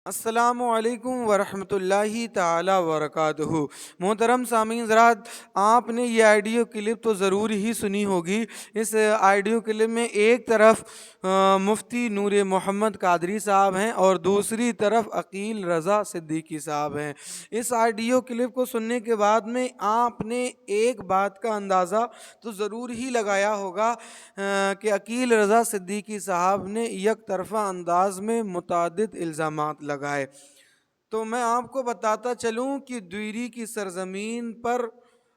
السلام علیکم ورحمۃ اللہ تعالی وبرکاتہ۔ محترم سامعین حضرات، آپ نے یہ آڈیو کلپ تو ضرور ہی سنی ہوگی۔ اس آڈیو کلپ میں ایک طرف مفتی نور محمد قادری صاحب ہیں اور دوسری طرف عقیل رضا صدیقی صاحب ہیں۔ اس آڈیو کلپ کو سننے کے بعد میں آپ نے ایک بات کا اندازہ تو ضرور ہی لگایا ہوگا کہ عقیل رضا صدیقی صاحب نے یک طرفہ انداز میں متعدد الزامات لگائے۔ تو میں آپ کو بتاتا چلوں کہ دوئری کی سرزمین پر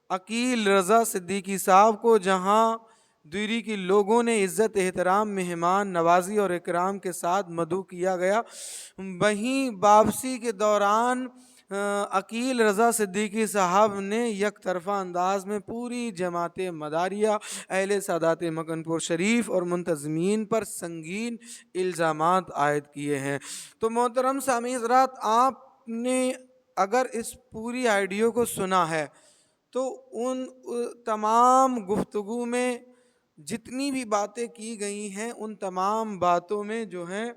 عقیل رضا صدیقی صاحب کو جہاں دوئری کے لوگوں نے عزت احترام مہمان نوازی اور اکرام کے ساتھ مدعو کیا گیا، وہیں واپسی کے دوران عقیل رضا صدیقی صاحب نے یک طرفہ انداز میں پوری جماعت مداریہ، اہل سادات مکن پور شریف اور منتظمین پر سنگین الزامات عائد کیے ہیں۔ تو محترم سامعین حضرات، آپ نے اگر اس پوری آڈیو کو سنا ہے تو ان تمام گفتگو میں جتنی بھی باتیں کی گئی ہیں ان تمام باتوں میں جو ہیں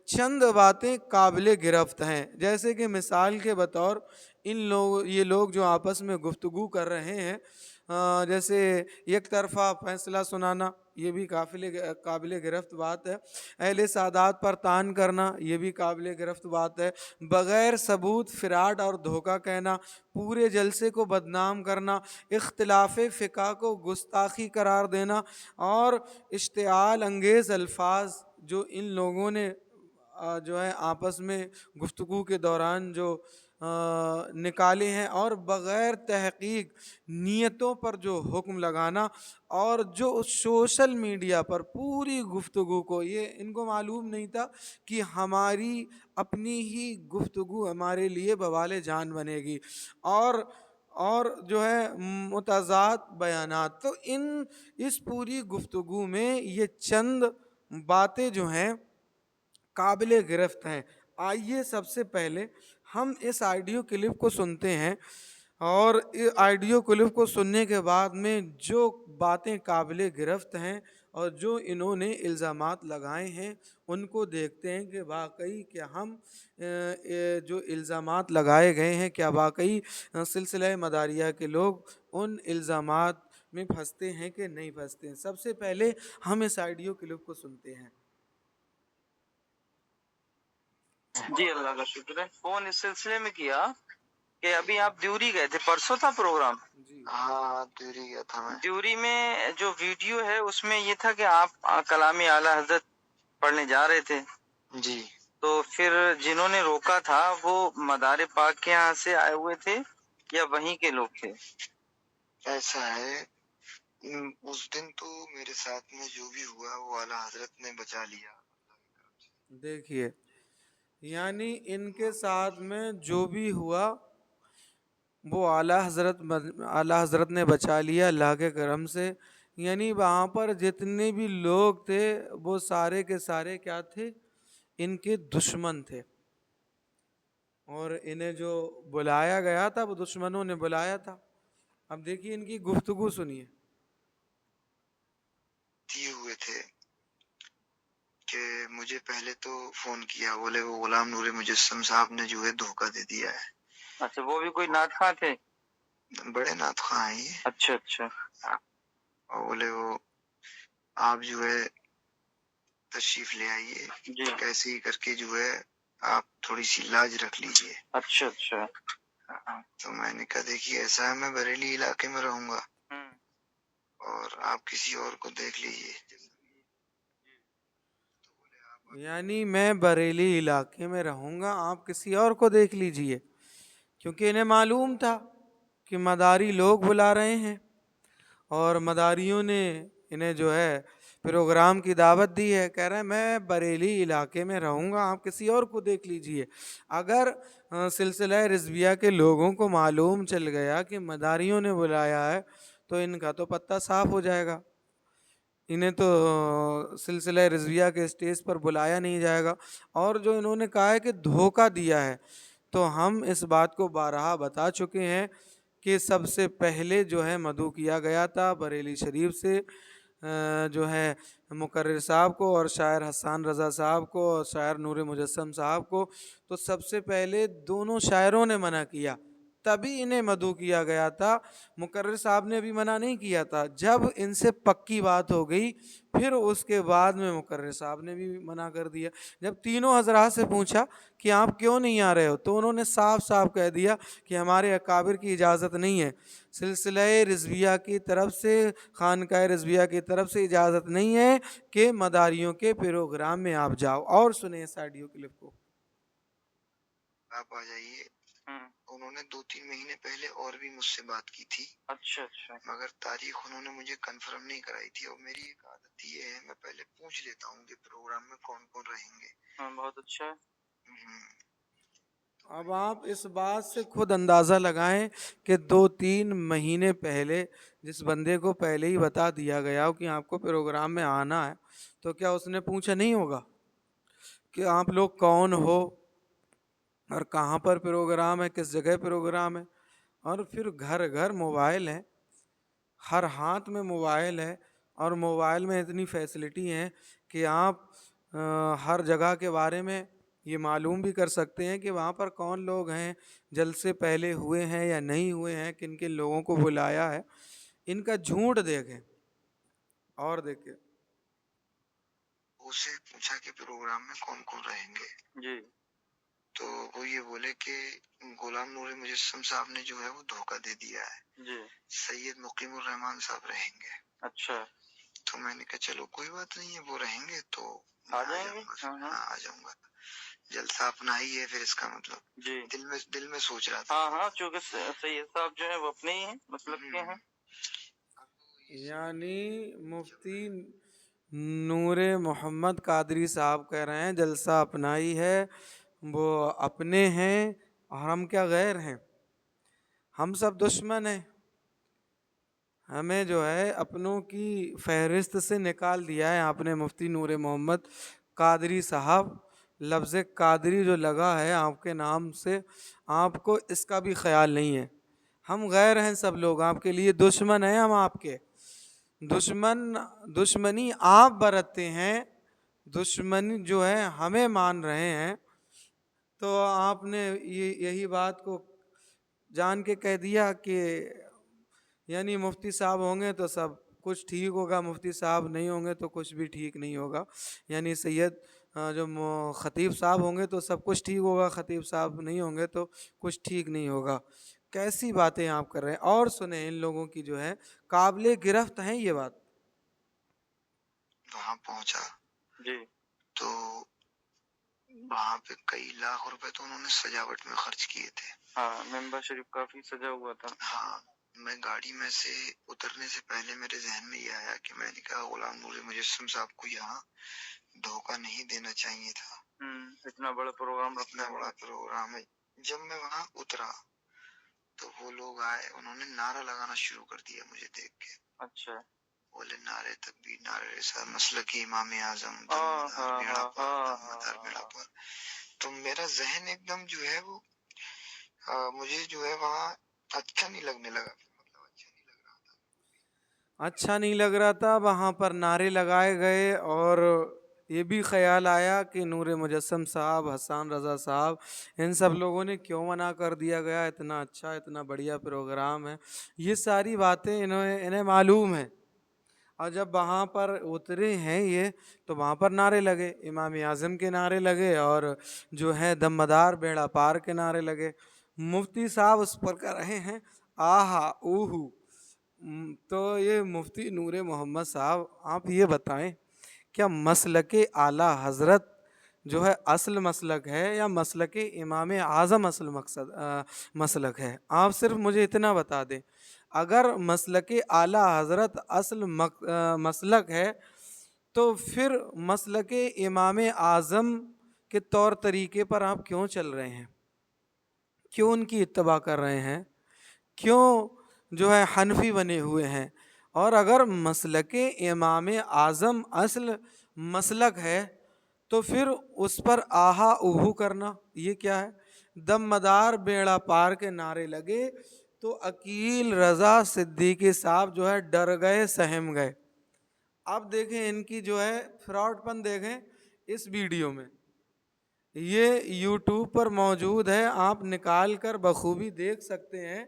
چند باتیں قابل گرفت ہیں۔ جیسے کہ مثال کے بطور یہ لوگ جو آپس میں گفتگو کر رہے ہیں، جیسے یک طرفہ فیصلہ سنانا، یہ بھی قابل گرفت بات ہے۔ اہل سادات پر طعن کرنا، یہ بھی قابل گرفت بات ہے۔ بغیر ثبوت فراڈ اور دھوکہ کہنا، پورے جلسے کو بدنام کرنا، اختلاف فقہ کو گستاخی قرار دینا اور اشتعال انگیز الفاظ جو ان لوگوں نے جو ہے آپس میں گفتگو کے دوران جو نکالے ہیں، اور بغیر تحقیق نیتوں پر جو حکم لگانا، اور جو سوشل میڈیا پر پوری گفتگو کو، یہ ان کو معلوم نہیں تھا کہ ہماری اپنی ہی گفتگو ہمارے لیے بوال جان بنے گی، اور جو ہے متضاد بیانات۔ تو اس پوری گفتگو میں یہ چند باتیں جو ہیں قابل گرفت ہیں۔ آئیے سب سے پہلے ہم اس آڈیو کلپ کو سنتے ہیں، اور آڈیو کلپ کو سننے کے بعد میں جو باتیں قابل گرفت ہیں اور جو انہوں نے الزامات لگائے ہیں ان کو دیکھتے ہیں کہ واقعی کیا ہم جو الزامات لگائے گئے ہیں، کیا واقعی سلسلہ مداریہ کے لوگ ان الزامات میں پھنستے ہیں کہ نہیں پھنستے ہیں۔ سب سے پہلے ہم اس آڈیو کلپ کو سنتے ہیں۔ جی اللہ کا شکر ہے۔ فون اس سلسلے میں کیا کہ ابھی آپ دیوری گئے تھے، پرسوں تھا پروگرام؟ جی ہاں دیوری گیا تھا میں۔ دیوری میں جو ویڈیو ہے اس میں یہ تھا کہ آپ کلام اعلی حضرت پڑھنے جا رہے تھے جی، تو پھر جنہوں نے روکا تھا وہ مدار پاک کے یہاں سے آئے ہوئے تھے یا وہیں کے لوگ تھے؟ ایسا ہے، اس دن تو میرے ساتھ میں جو بھی ہوا وہ اعلی حضرت نے بچا لیا۔ دیکھیے، یعنی ان کے ساتھ میں جو بھی ہوا وہ اعلیٰ حضرت نے بچا لیا اللہ کے کرم سے۔ یعنی وہاں پر جتنے بھی لوگ تھے وہ سارے کے سارے کیا تھے؟ ان کے دشمن تھے، اور انہیں جو بلایا گیا تھا وہ دشمنوں نے بلایا تھا۔ اب دیکھیے ان کی گفتگو سنیے۔ دیے ہوئے تھے کہ مجھے پہلے تو فون کیا، بولے وہ غلام نور مجسم صاحب نے جو ہے دھوکہ دے دیا ہے۔ اچھا، وہ بھی کوئی نعت خواں تھے؟ بڑے نعت خواں ہیں یہ۔ اچھا اچھا۔ اور بولے وہ آپ جو ہے تشریف لے آئیے جی، کیسے ہی کر کے جو ہے آپ تھوڑی سی لاج رکھ لیجئے۔ اچھا اچھا۔ تو میں نے کہا دیکھیے ایسا ہے، میں بریلی علاقے میں رہوں گا اور آپ کسی اور کو دیکھ لیجئے۔ یعنی میں بریلی علاقے میں رہوں گا، آپ کسی اور کو دیکھ لیجئے، کیونکہ انہیں معلوم تھا کہ مداری لوگ بلا رہے ہیں اور مداریوں نے انہیں جو ہے پروگرام کی دعوت دی ہے۔ کہہ رہے ہیں میں بریلی علاقے میں رہوں گا، آپ کسی اور کو دیکھ لیجئے۔ اگر سلسلہ رضویہ کے لوگوں کو معلوم چل گیا کہ مداریوں نے بلایا ہے تو ان کا تو پتہ صاف ہو جائے گا، انہیں تو سلسلہ رضویہ کے اسٹیج پر بلایا نہیں جائے گا۔ اور جو انہوں نے کہا ہے کہ دھوکہ دیا ہے، تو ہم اس بات کو بارہا بتا چکے ہیں کہ سب سے پہلے جو ہے مدعو کیا گیا تھا بریلی شریف سے جو ہے مقرر صاحب کو اور شاعر حسان رضا صاحب کو اور شاعر نور مجسم صاحب کو، تو سب سے پہلے دونوں شاعروں نے منع کیا، تبھی انہیں مدعو کیا گیا تھا۔ مقرر صاحب نے بھی منع نہیں کیا تھا، جب ان سے پکی بات ہو گئی پھر اس کے بعد میں مقرر صاحب نے بھی منع کر دیا۔ جب تینوں حضرات سے پوچھا کہ آپ کیوں نہیں آ رہے ہو، تو انہوں نے صاف صاف کہہ دیا کہ ہمارے اکابر کی اجازت نہیں ہے، سلسلہ رضویہ کی طرف سے، خانقاہ رضویہ کی طرف سے اجازت نہیں ہے کہ مداریوں کے پروگرام میں آپ جاؤ۔ اور سنیں اس آڈیو کلپ کو۔ آپ آ جائیے۔ انہوں نے 2-3 مہینے پہلے اور بھی مجھ سے بات کی تھی، اچھا مگر تاریخ انہوں نے مجھے کنفرم نہیں کرائی تھی، اور میری ایک عادت یہ ہے میں پہلے پوچھ لیتا ہوں کہ پروگرام میں کون کون رہیں گے۔ بہت اچھا ہے۔ اب آپ اس بات سے خود اندازہ لگائیں کہ 2-3 مہینے پہلے جس بندے کو پہلے ہی بتا دیا گیا ہو کہ آپ کو پروگرام میں آنا ہے، تو کیا اس نے پوچھا نہیں ہوگا کہ آپ لوگ کون ہو اور کہاں پر پروگرام ہے، کس جگہ پروگرام ہے؟ اور پھر گھر گھر موبائل ہے، ہر ہاتھ میں موبائل ہے، اور موبائل میں اتنی فیسلٹی ہیں کہ آپ ہر جگہ کے بارے میں یہ معلوم بھی کر سکتے ہیں کہ وہاں پر کون لوگ ہیں، جلسے پہلے ہوئے ہیں یا نہیں ہوئے ہیں، کن کن لوگوں کو بلایا ہے۔ ان کا جھوٹ دیکھیں اور دیکھیں۔ اسے پوچھا کہ پروگرام میں کون کون رہیں گے جی، تو وہ یہ بولے کہ غلام نور مجسم صاحب نے جو ہے وہ دھوکہ دے دیا ہے جی، سید مقیم الرحمان صاحب رہیں گے۔ اچھا، تو میں نے کہا چلو کوئی بات نہیں ہے، وہ رہیں گے تو آ جائیں گے۔ ہاں آ جاؤں گا، جلسہ اپنا ہی ہے پھر اس کا مطلب جی، دل میں سوچ رہا تھا۔ ہاں چونکہ سید صاحب جو ہے وہ اپنے ہی ہیں، مطلب کے ہیں۔ یعنی مفتی نور محمد قادری صاحب کہہ رہے ہیں جلسہ اپنا ہی ہے، وہ اپنے ہیں اور ہم کیا غیر ہیں؟ ہم سب دشمن ہیں، ہمیں جو ہے اپنوں کی فہرست سے نکال دیا ہے آپ نے مفتی نور محمد قادری صاحب۔ لفظ قادری جو لگا ہے آپ کے نام سے، آپ کو اس کا بھی خیال نہیں ہے۔ ہم غیر ہیں سب لوگ، آپ کے لیے دشمن ہیں ہم، آپ کے دشمنی آپ برتتے ہیں، دشمنی جو ہے ہمیں مان رہے ہیں۔ تو آپ نے یہی بات کو جان کے کہہ دیا کہ یعنی مفتی صاحب ہوں گے تو سب کچھ ٹھیک ہوگا، مفتی صاحب نہیں ہوں گے تو کچھ بھی ٹھیک نہیں ہوگا، یعنی سید جو خطیب صاحب ہوں گے تو سب کچھ ٹھیک ہوگا، خطیب صاحب نہیں ہوں گے تو کچھ ٹھیک نہیں ہوگا۔ کیسی باتیں آپ کر رہے ہیں؟ اور سنیں ان لوگوں کی جو ہے قابل گرفت ہیں یہ بات۔ وہاں پہنچا جی، تو وہاں پہ کئی لاکھ روپے تو انہوں نے سجاوٹ میں خرچ کیے تھے۔ ہاں ممبر شریف کافی سجا ہوا تھا۔ ہاں، میں گاڑی میں سے اترنے سے پہلے میرے ذہن میں یہ آیا کہ میں نے کہا غلام نور مجسم صاحب کو یہاں دھوکہ نہیں دینا چاہیے تھا، اتنا بڑا پروگرام، اتنا بڑا پروگرام ہے۔ جب میں وہاں اترا تو وہ لوگ آئے، انہوں نے نعرہ لگانا شروع کر دیا مجھے دیکھ کے۔ اچھا، بولے نعرے تکبیر، نعرے رسالت، مسلک امام اعظم، دمدار بیڑا پار، دمدار بیڑا پار۔ تو میرا ذہن ایک دم جو ہے وہ مجھے جو ہے وہاں اچھا نہیں لگنے لگا، مطلب اچھا نہیں لگ رہا تھا، اچھا نہیں لگ رہا تھا۔ وہاں پر نعرے لگائے گئے اور یہ بھی خیال آیا کہ نور مجسم صاحب، حسان رضا صاحب، ان سب لوگوں نے کیوں منع کر دیا گیا، اتنا اچھا اتنا بڑھیا پروگرام ہے۔ یہ ساری باتیں انہیں معلوم ہیں، اور جب وہاں پر اترے ہیں یہ تو وہاں پر نعرے لگے، امام اعظم کے نعرے لگے اور جو ہے دمدار بیڑا پار کے نعرے لگے۔ مفتی صاحب اس پر کر رہے ہیں آہا اوہو۔ تو یہ مفتی نور محمد صاحب آپ یہ بتائیں کیا مسلک اعلیٰ حضرت جو ہے اصل مسلک ہے یا مسلک امام اعظم اصل مسلک ہے؟ آپ صرف مجھے اتنا بتا دیں، اگر مسلک اعلیٰ حضرت اصل مسلک ہے تو پھر مسلک امام اعظم کے طور طریقے پر آپ کیوں چل رہے ہیں؟ کیوں ان کی اتباع کر رہے ہیں؟ کیوں جو ہے حنفی بنے ہوئے ہیں؟ اور اگر مسلک امام اعظم اصل مسلک ہے تو پھر اس پر آہا اوہو کرنا یہ کیا ہے؟ دم مدار بیڑا پار کے نعرے لگے تو عقیل رضا صدیقی صاحب جو ہے ڈر گئے، سہم گئے، اب دیکھیں ان کی جو ہے فراڈ پن دیکھیں اس ویڈیو میں، یہ یوٹیوب پر موجود ہے، آپ نکال کر بخوبی دیکھ سکتے ہیں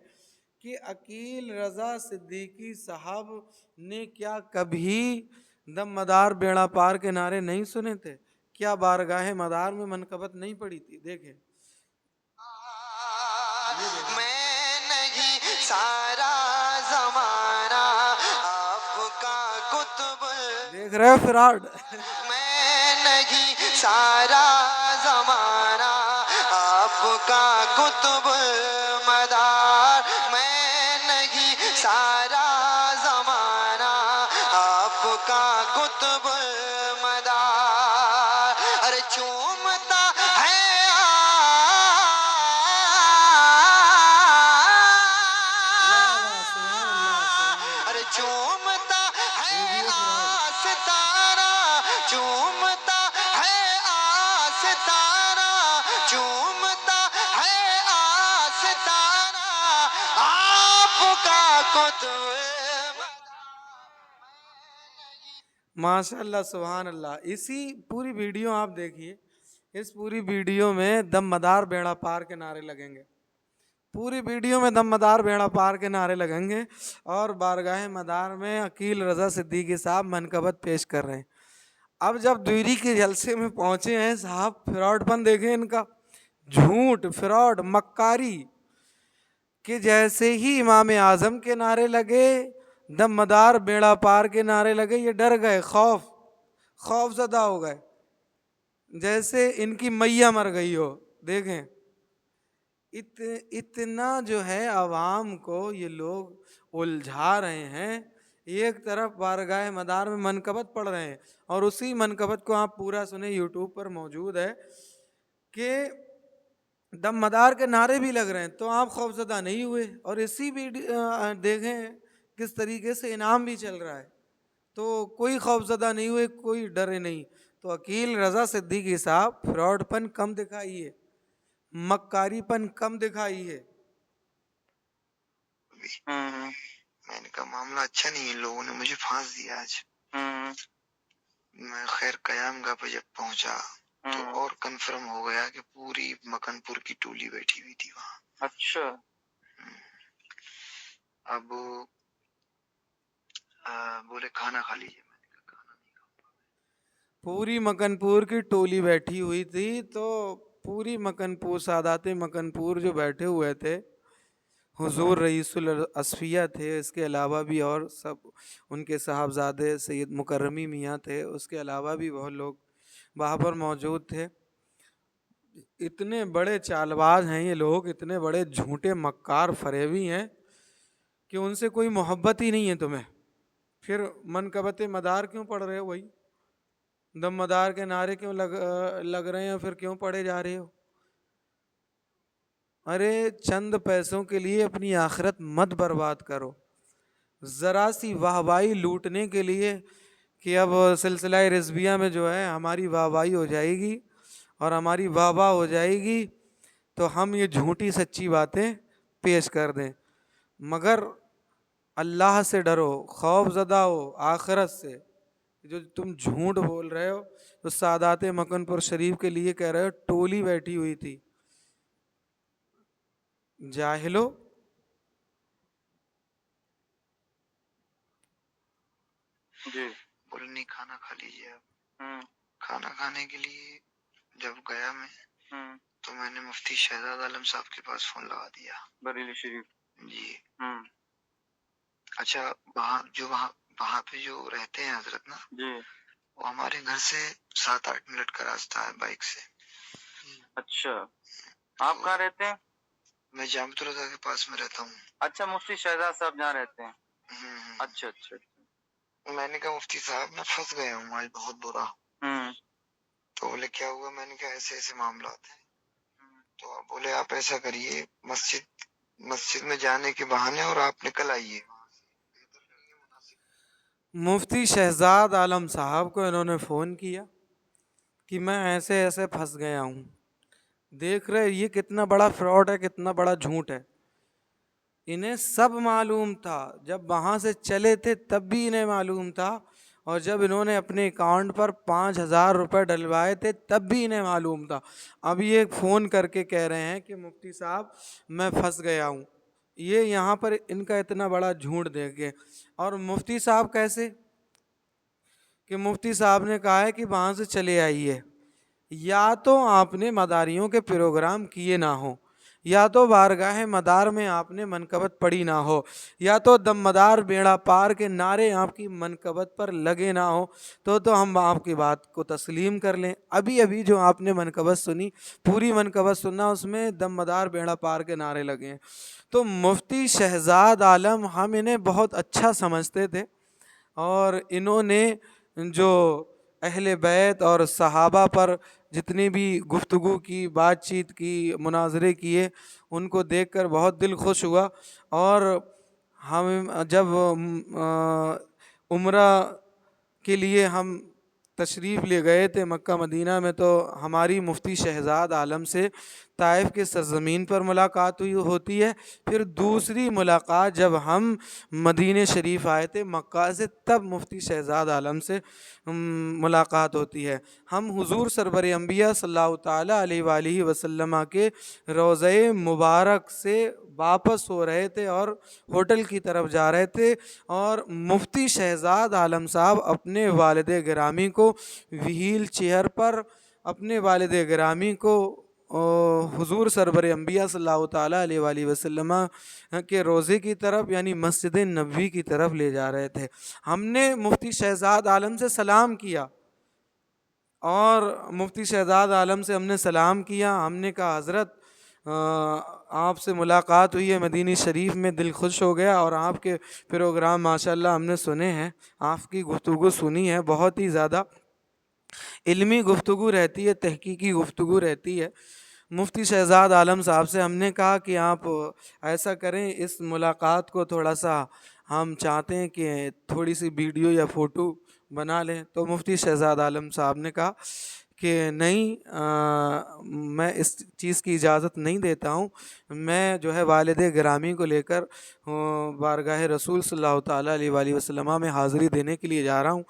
کہ عقیل رضا صدیقی صاحب نے کیا کبھی دم مدار بیڑا پار کے نعرے نہیں سنے تھے؟ کیا بارگاہ مدار میں منقبت نہیں پڑی تھی؟ دیکھیں میں نہیں سارا زمانہ آپ کا قطب، دیکھ رہے ہو فراڈ؟ میں نہیں سارا زمانہ آپ کا قطب مدار، میں نہیں سارا زمانہ آپ کا قطب مدار، ارے چومتا ہے ارے چومتا ہے آستانہ، چومتا ہے آستانہ، چومتا ہے آستانہ آپ کا قطب۔ ماشاء اللہ سبحان اللہ۔ اسی پوری ویڈیو آپ دیکھیے، اس پوری ویڈیو میں دم مدار بیڑا پار کے نعرے لگیں گے، پوری ویڈیو میں دم مدار بیڑا پار کے نعرے لگیں گے، اور بارگاہ مدار میں عقیل رضا صدیقی صاحب منقبت پیش کر رہے ہیں۔ اب جب دوری کے جلسے میں پہنچے ہیں صاحب، فراڈ پن دیکھیں ان کا، جھوٹ، فراڈ، مکاری، کہ جیسے ہی امام اعظم کے نعرے لگے، دم مدار بیڑا پار کے نعرے لگے، یہ ڈر گئے، خوف زدہ ہو گئے، جیسے ان کی میاں مر گئی ہو۔ دیکھیں اتنا جو ہے عوام کو یہ لوگ الجھا رہے ہیں، ایک طرف بارگاہ مدار میں منقبت پڑھ رہے ہیں، اور اسی منقبت کو آپ پورا سنیں، یوٹیوب پر موجود ہے، کہ دم مدار کے نعرے بھی لگ رہے ہیں، تو آپ خوفزدہ نہیں ہوئے، اور اسی ویڈیو دیکھیں کس طریقے سے انعام بھی چل رہا ہے، تو کوئی خوفزدہ نہیں ہوئے، کوئی ڈرے نہیں۔ تو عقیل رضا صدیقی صاحب فراڈ پن کم دکھائیے، مکاری پن کم دکھائیے۔ میں نے کہا معاملہ اچھا نہیں ہے، لوگوں نے مجھے پھانس دیا آج۔ میں خیر قیام گاہ پہ جب پہنچا تو اور کنفرم ہو گیا کہ پوری مکن پور کی ٹولی بیٹھی ہوئی تھی وہاں۔ اچھا۔ اب بولے کھانا کھا لیجیے، میں نے کہا کھانا نہیں کھاؤں گا۔ پوری مکن پور کی ٹولی بیٹھی ہوئی تھی، تو پوری مکن پور، سادات مکن پور جو بیٹھے ہوئے تھے، حضور رئیس الاصفیہ تھے، اس کے علاوہ بھی اور سب ان کے صاحبزادے سید مکرمی میاں تھے، اس کے علاوہ بھی بہت لوگ وہاں پر موجود تھے۔ اتنے بڑے چالباز ہیں یہ لوگ، اتنے بڑے جھوٹے مکار فریبی ہیں کہ ان سے کوئی محبت ہی نہیں ہے تمہیں، پھر منقبت مدار کیوں پڑھ رہے ہو؟ وہی دم مدار کے نعرے کیوں لگ رہے ہیں، پھر کیوں پڑھے جا رہے ہو؟ ارے چند پیسوں کے لیے اپنی آخرت مت برباد کرو، ذرا سی واہوائی لوٹنے کے لیے کہ اب سلسلہ رضویہ میں جو ہے ہماری واہوائی ہو جائے گی اور ہماری واہ واہ ہو جائے گی، تو ہم یہ جھوٹی سچی باتیں پیش کر دیں، مگر اللہ سے ڈرو، خوف زدہ ہو آخرت سے۔ جو تم جھوٹ بول رہے ہو، تو سادات مکن پور شریف کے لیے کہہ رہے ہو ٹولی بیٹھی ہوئی تھی، جاہلو۔ جی بولے نہیں کھانا کھا لیجیے آپ۔ کھانا کھانے کے لیے جب گیا میں تو میں نے مفتی شہزاد عالم صاحب کے پاس فون لگا دیا، بریلی شریف۔ جی اچھا، وہاں پہ جو رہتے ہیں حضرت نا، جی وہ ہمارے گھر سے 7-8 منٹ کا راستہ ہے بائک سے۔ اچھا، آپ کہاں رہتے ہیں؟ میں جامعۃ الرضا کے پاس میں رہتا ہوں۔ اچھا، مفتی شہزاد صاحب جہاں رہتے ہیں۔ اچھا اچھا۔ میں نے کہا مفتی صاحب میں پھنس گیا ہوں آج بہت برا۔ تو بولے کیا ہوا؟ میں نے کہا ایسے ایسے معاملات ہیں۔ تو آپ بولے آپ ایسا کریے، مسجد میں جانے کے بہانے اور آپ نکل آئیے۔ مفتی شہزاد عالم صاحب کو انہوں نے فون کیا کہ میں ایسے ایسے پھنس گیا ہوں۔ دیکھ رہے یہ کتنا بڑا فراڈ ہے، کتنا بڑا جھوٹ ہے۔ انہیں سب معلوم تھا، جب وہاں سے چلے تھے تب بھی انہیں معلوم تھا، اور جب انہوں نے اپنے اکاؤنٹ پر 5,000 روپے ڈلوائے تھے تب بھی انہیں معلوم تھا. اب یہ فون کر کے کہہ رہے ہیں کہ مفتی صاحب میں پھنس گیا ہوں. یہ یہاں پر ان کا اتنا بڑا جھوٹ دیکھیں. اور مفتی صاحب کیسے کہ مفتی صاحب نے کہا ہے کہ وہاں سے چلے آئیے. یا تو آپ نے مداریوں کے پروگرام کیے نہ ہوں, یا تو بارگاہ مدار میں آپ نے منقبت پڑھی نہ ہو, یا تو دم مدار بیڑا پار کے نعرے آپ کی منقبت پر لگے نہ ہو, تو ہم آپ کی بات کو تسلیم کر لیں. ابھی جو آپ نے منقبت سنی, پوری منقبت سننا, اس میں دم مدار بیڑا پار کے نعرے لگے ہیں. تو مفتی شہزاد عالم ہم انہیں بہت اچھا سمجھتے تھے, اور انہوں نے جو اہل بیت اور صحابہ پر جتنی بھی گفتگو کی, بات چیت کی, مناظرے کیے, ان کو دیکھ کر بہت دل خوش ہوا. اور ہم جب عمرہ کے لیے ہم تشریف لے گئے تھے مکہ مدینہ میں, تو ہماری مفتی شہزاد عالم سے طائف کے سرزمین پر ملاقات ہوتی ہے. پھر دوسری ملاقات جب ہم مدینہ شریف آئے تھے مکہ سے, تب مفتی شہزاد عالم سے ملاقات ہوتی ہے. ہم حضور سرور انبیاء صلی اللہ تعالیٰ علیہ وآلہ وسلم کے روضہ مبارک سے واپس ہو رہے تھے اور ہوٹل کی طرف جا رہے تھے, اور مفتی شہزاد عالم صاحب اپنے والد گرامی کو وہیل چیئر پر, اپنے والد گرامی کو حضور سرور انبیاء صلی اللہ تعالیٰ علیہ وآلہ وسلم کے روضے کی طرف یعنی مسجد نبوی کی طرف لے جا رہے تھے. ہم نے مفتی شہزاد عالم سے سلام کیا, اور مفتی شہزاد عالم سے ہم نے سلام کیا. ہم نے کہا حضرت آپ سے ملاقات ہوئی ہے مدینہ شریف میں, دل خوش ہو گیا, اور آپ کے پروگرام ماشاءاللہ ہم نے سنے ہیں, آپ کی گفتگو سنی ہے, بہت ہی زیادہ علمی گفتگو رہتی ہے, تحقیقی گفتگو رہتی ہے. مفتی شہزاد عالم صاحب سے ہم نے کہا کہ آپ ایسا کریں, اس ملاقات کو تھوڑا سا ہم چاہتے ہیں کہ تھوڑی سی ویڈیو یا فوٹو بنا لیں. تو مفتی شہزاد عالم صاحب نے کہا کہ نہیں, میں اس چیز کی اجازت نہیں دیتا ہوں, میں جو ہے والد گرامی کو لے کر بارگاہ رسول صلی اللہ تعالیٰ علیہ وآلہ وسلم میں حاضری دینے کے لیے جا رہا ہوں.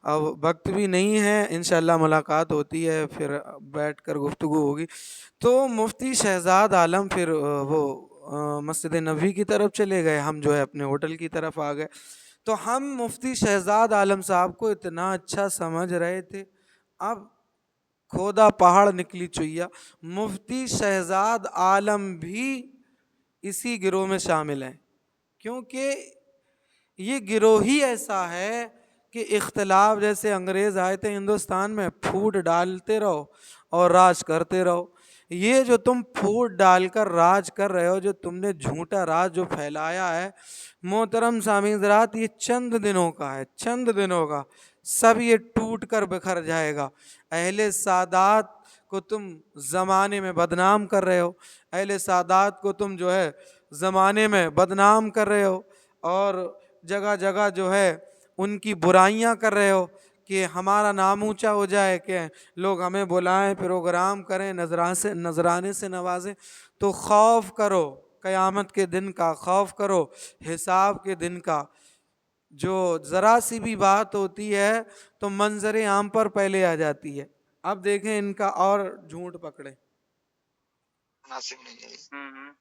اب وقت بھی نہیں ہے, انشاءاللہ ملاقات ہوتی ہے پھر بیٹھ کر گفتگو ہوگی. تو مفتی شہزاد عالم پھر وہ مسجد نبوی کی طرف چلے گئے, ہم جو ہے اپنے ہوٹل کی طرف آ گئے. تو ہم مفتی شہزاد عالم صاحب کو اتنا اچھا سمجھ رہے تھے, اب کھودا پہاڑ نکلی چویا. مفتی شہزاد عالم بھی اسی گروہ میں شامل ہیں, کیونکہ یہ گروہ ہی ایسا ہے کہ اختلاف, جیسے انگریز آئے تھے ہندوستان میں, پھوٹ ڈالتے رہو اور راج کرتے رہو. یہ جو تم پھوٹ ڈال کر راج کر رہے ہو, جو تم نے جھوٹا راج جو پھیلایا ہے, محترم سامعین حضرات, یہ چند دنوں کا ہے, چند دنوں کا, سب یہ ٹوٹ کر بکھر جائے گا. اہل سادات کو تم زمانے میں بدنام کر رہے ہو, اہل سادات کو تم جو ہے زمانے میں بدنام کر رہے ہو, اور جگہ جگہ جو ہے ان کی برائیاں کر رہے ہو کہ ہمارا نام اونچا ہو جائے, کہ لوگ ہمیں بلائیں, پروگرام کریں, نذرانے سے نوازیں. تو خوف کرو قیامت کے دن کا, خوف کرو حساب کے دن کا. جو ذرا سی بھی بات ہوتی ہے تو منظر عام پر پہلے آ جاتی ہے. اب دیکھیں ان کا اور جھوٹ پکڑے. مناسب نہیں ہے,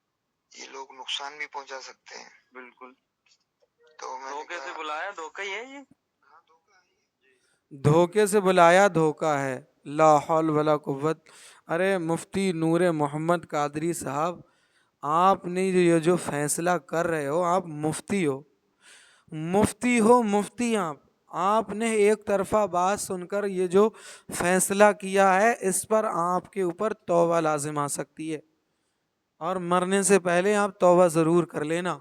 یہ لوگ نقصان بھی پہنچا سکتے ہیں. بالکل. تو دھوکے سے بلایا, دھوکہ ہی ہے یہ, دھوکے سے بلایا دھوکا ہے. لا حول ولا قوت. ارے مفتی نور محمد قادری صاحب, آپ نے یہ جو فیصلہ کر رہے ہو, آپ مفتی ہو, مفتی ہو, مفتی آپ نے ایک طرفہ بات سن کر یہ جو فیصلہ کیا ہے, اس پر آپ کے اوپر توبہ لازم آ سکتی ہے, اور مرنے سے پہلے آپ توبہ ضرور کر لینا.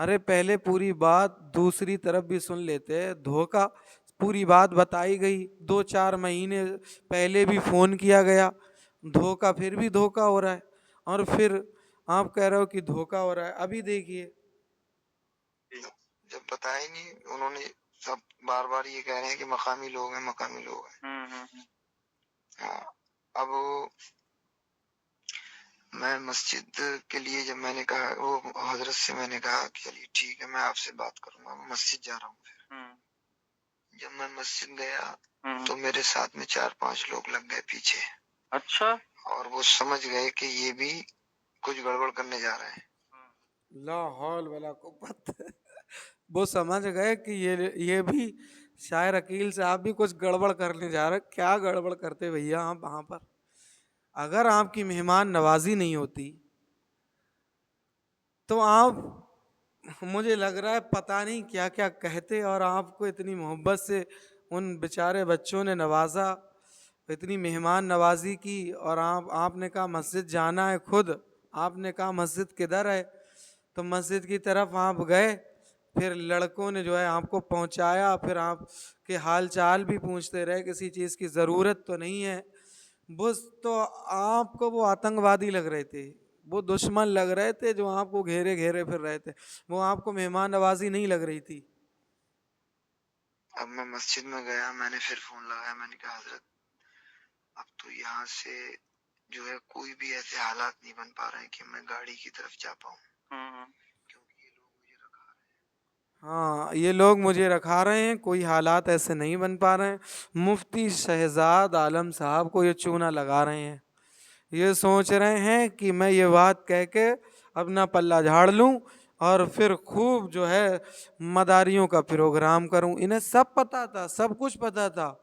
ارے پہلے پوری بات دوسری طرف بھی سن لیتے. دھوکا, پوری بات بتائی گئی, 2-4 مہینے پہلے بھی فون کیا گیا, دھوکا, پھر بھی دھوکا ہو رہا ہے, اور پھر آپ کہہ رہے ہو کہ دھوکا ہو رہا ہے. ابھی دیکھیے, جب بتایا ہی نہیں, انہوں نے سب بار بار یہ کہہ رہے ہیں کہ مقامی لوگ ہیں, مقامی لوگ ہیں. ہاں, اب میں مسجد کے لیے جب میں نے کہا, وہ حضرت سے میں نے کہا کہ چلیے ٹھیک ہے میں آپ سے بات کروں گا, میں مسجد جا رہا ہوں. جب میں مسجد گیا تو میرے ساتھ میں 4-5 لوگ لگ گئے پیچھے. اچھا. اور وہ سمجھ گئے کہ یہ بھی کچھ گڑبڑ کرنے جا رہے ہیں. لا حول ولا قوت. وہ سمجھ گئے کہ یہ بھی شاعر عقیل صاحب بھی کچھ گڑبڑ کرنے جا رہے. کیا گڑبڑ کرتے بھیا آپ وہاں پر؟ اگر آپ کی مہمان نوازی نہیں ہوتی تو آپ, مجھے لگ رہا ہے پتہ نہیں کیا کیا کہتے, اور آپ کو اتنی محبت سے ان بیچارے بچوں نے نوازا, اتنی مہمان نوازی کی, اور آپ نے کہا مسجد جانا ہے. خود آپ نے کہا مسجد کدھر ہے, تو مسجد کی طرف آپ گئے. پھر لڑکوں نے جو ہے آپ کو پہنچایا, پھر آپ کے حال چال بھی پوچھتے رہے, کسی چیز کی ضرورت تو نہیں ہے. بس تو آپ کو وہ آتنکوادی لگ رہے تھے, وہ دشمن لگ رہے تھے جو آپ کو گھیرے گھیرے پھر رہے تھے. وہ آپ کو مہمان نوازی نہیں لگ رہی تھی. اب میں مسجد میں گیا, میں نے پھر فون لگایا, میں نے کہا حضرت اب تو یہاں سے جو ہے کوئی بھی ایسے حالات نہیں بن پا رہے ہیں کہ میں گاڑی کی طرف جا پاؤں, کیونکہ یہ لوگ مجھے رکھا رہے ہیں. ہاں, یہ لوگ مجھے رکھا رہے ہیں, کوئی حالات ایسے نہیں بن پا رہے ہیں. مفتی شہزاد عالم صاحب کو یہ چونا لگا رہے ہیں. یہ سوچ رہے ہیں کہ میں یہ بات کہہ کے اپنا پلہ جھاڑ لوں اور پھر خوب جو ہے مداریوں کا پروگرام کروں. انہیں سب پتہ تھا, سب کچھ پتہ تھا.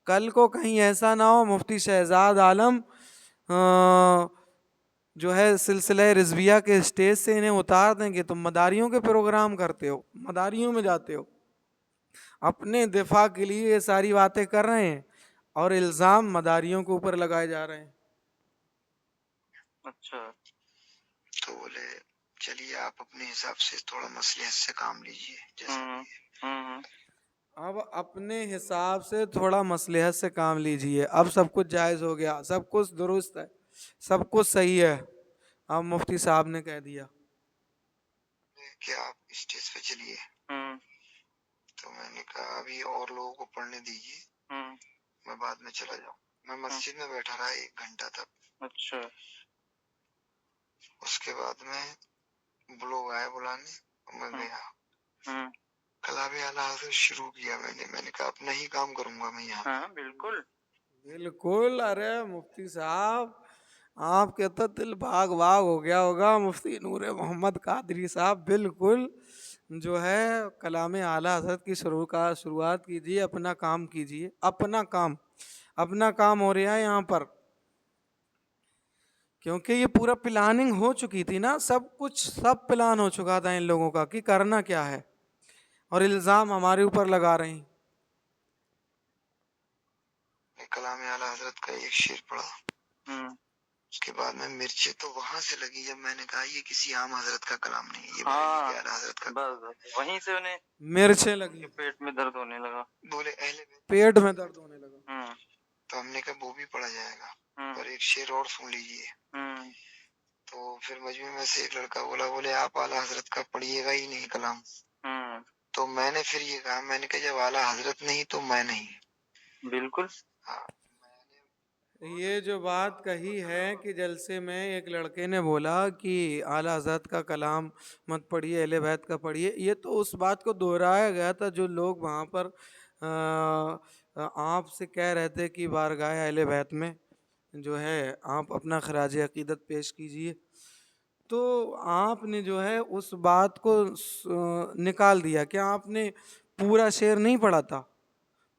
کل کو کہیں ایسا نہ ہو مفتی شہزاد عالم جو ہے سلسلہ رضویہ کے اسٹیج سے انہیں اتار دیں کہ تم مداریوں کے پروگرام کرتے ہو, مداریوں میں جاتے ہو. اپنے دفاع کے لیے یہ ساری باتیں کر رہے ہیں اور الزام مداریوں کے اوپر لگائے جا رہے ہیں. اچھا. تو بولے چلیے آپ اپنے حساب سے تھوڑا مصلحت سے کام لیجئے جیسا بھی ہے. اب اپنے حساب سے تھوڑا مصلحت سے کام لیجئے. اب سب کچھ جائز ہو گیا, سب کچھ درست ہے, سب کچھ صحیح ہے. اب مفتی صاحب نے کہہ دیا کہ آپ اسٹیج پہ چلیے. تو میں نے کہا ابھی اور لوگوں کو پڑھنے دیجیے, میں بعد میں چلا جاؤں. میں مسجد میں بیٹھا رہا 1 گھنٹہ تک. اچھا. اس کے بعد میں لوگ آئے بلانے, میں گیا. کلام اعلیٰ حضرت شروع کیا میں نے کہا اپنا ہی کام کروں گا میں یہاں. بالکل بالکل. ارے مفتی صاحب آپ کے تو دل باغ باغ ہو گیا ہوگا. مفتی نور محمد قادری صاحب بالکل جو ہے کلام اعلیٰ حضرت کی شروعات کیجیے, اپنا کام کیجیے. اپنا کام ہو رہا ہے یہاں پر, کیونکہ یہ پورا پلاننگ ہو چکی تھی نا, سب پلان ہو چکا تھا ان لوگوں کا کہ کرنا کیا ہے, اور الزام ہمارے اوپر لگا رہے ہیں. کلام اعلیٰ حضرت کا ایک شعر پڑھا. اس کے بعد میں مرچیں تو وہاں سے لگی جب میں نے کہا یہ کسی عام حضرت کا کلام نہیں, یہ بریلوی اعلیٰ حضرت کا. وہیں سے انہیں مرچیں لگی, پیٹ میں درد ہونے لگا. بولے اہل پیٹ میں درد ہونے لگا. تو ہم نے کہا وہ بھی پڑھا جائے گا, اور ایک شعر اور سن لیجیے. تو پھر مجمع میں سے ایک لڑکا بولے آپ اعلیٰ حضرت کا پڑھیے گا ہی نہیں کلام. تو میں نے پھر یہ کہا, میں نے کہا جب اعلیٰ حضرت نہیں تو میں نہیں. بالکل. یہ جو بات کہی ہے کہ جلسے میں ایک لڑکے نے بولا کہ اعلیٰ حضرت کا کلام مت پڑھیے, اہل بیت کا پڑھیے, یہ تو اس بات کو دہرایا گیا تھا جو لوگ وہاں پر آپ سے کہہ رہے تھے کہ بارگاہ اہل بیت میں جو ہے آپ اپنا خراج عقیدت پیش کیجیے. تو آپ نے جو ہے اس بات کو نکال دیا کہ آپ نے پورا شعر نہیں پڑھا تھا,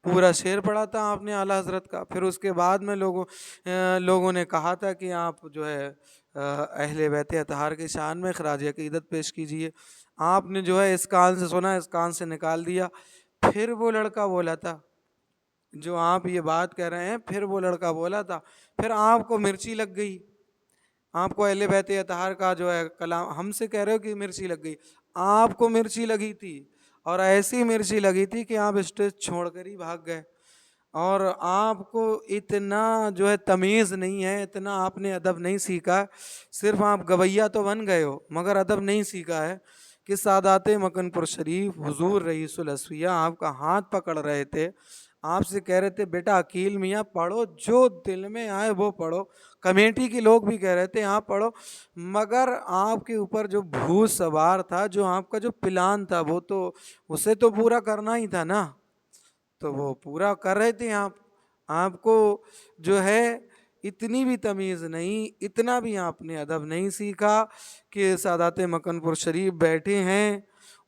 پورا شعر پڑھا تھا آپ نے اعلیٰ حضرت کا. پھر اس کے بعد میں لوگوں نے کہا تھا کہ آپ جو ہے اہل بیت اطہار کی شان میں خراج عقیدت پیش کیجیے. آپ نے جو ہے اس کان سے سنا, اس کان سے نکال دیا. پھر وہ لڑکا بولا تھا جو آپ یہ بات کہہ رہے ہیں, پھر وہ لڑکا بولا تھا, پھر آپ کو مرچی لگ گئی. آپ کو اہل بیت اطہار کا جو ہے کلام, ہم سے کہہ رہے ہو کہ مرچی لگ گئی, آپ کو مرچی لگی تھی, اور ایسی مرچی لگی تھی کہ آپ اسٹیج چھوڑ کر ہی بھاگ گئے. اور آپ کو اتنا جو ہے تمیز نہیں ہے, اتنا آپ نے ادب نہیں سیکھا. صرف آپ گویہ تو بن گئے ہو مگر ادب نہیں سیکھا ہے کہ سادات مکن پور شریف حضور رئیس الاسویہ آپ کا ہاتھ پکڑ رہے تھے, آپ سے کہہ رہے تھے بیٹا عقیل میاں پڑھو, جو دل میں آئے وہ پڑھو. کمیٹی کے لوگ بھی کہہ رہے تھے ہاں پڑھو, مگر آپ کے اوپر جو بھوت سوار تھا, جو آپ کا جو پلان تھا, وہ تو اسے تو پورا کرنا ہی تھا نا. تو وہ پورا کر رہے تھے. آپ کو جو ہے اتنی بھی تمیز نہیں, اتنا بھی آپ نے ادب نہیں سیکھا کہ سادات مکن پور شریف بیٹھے ہیں,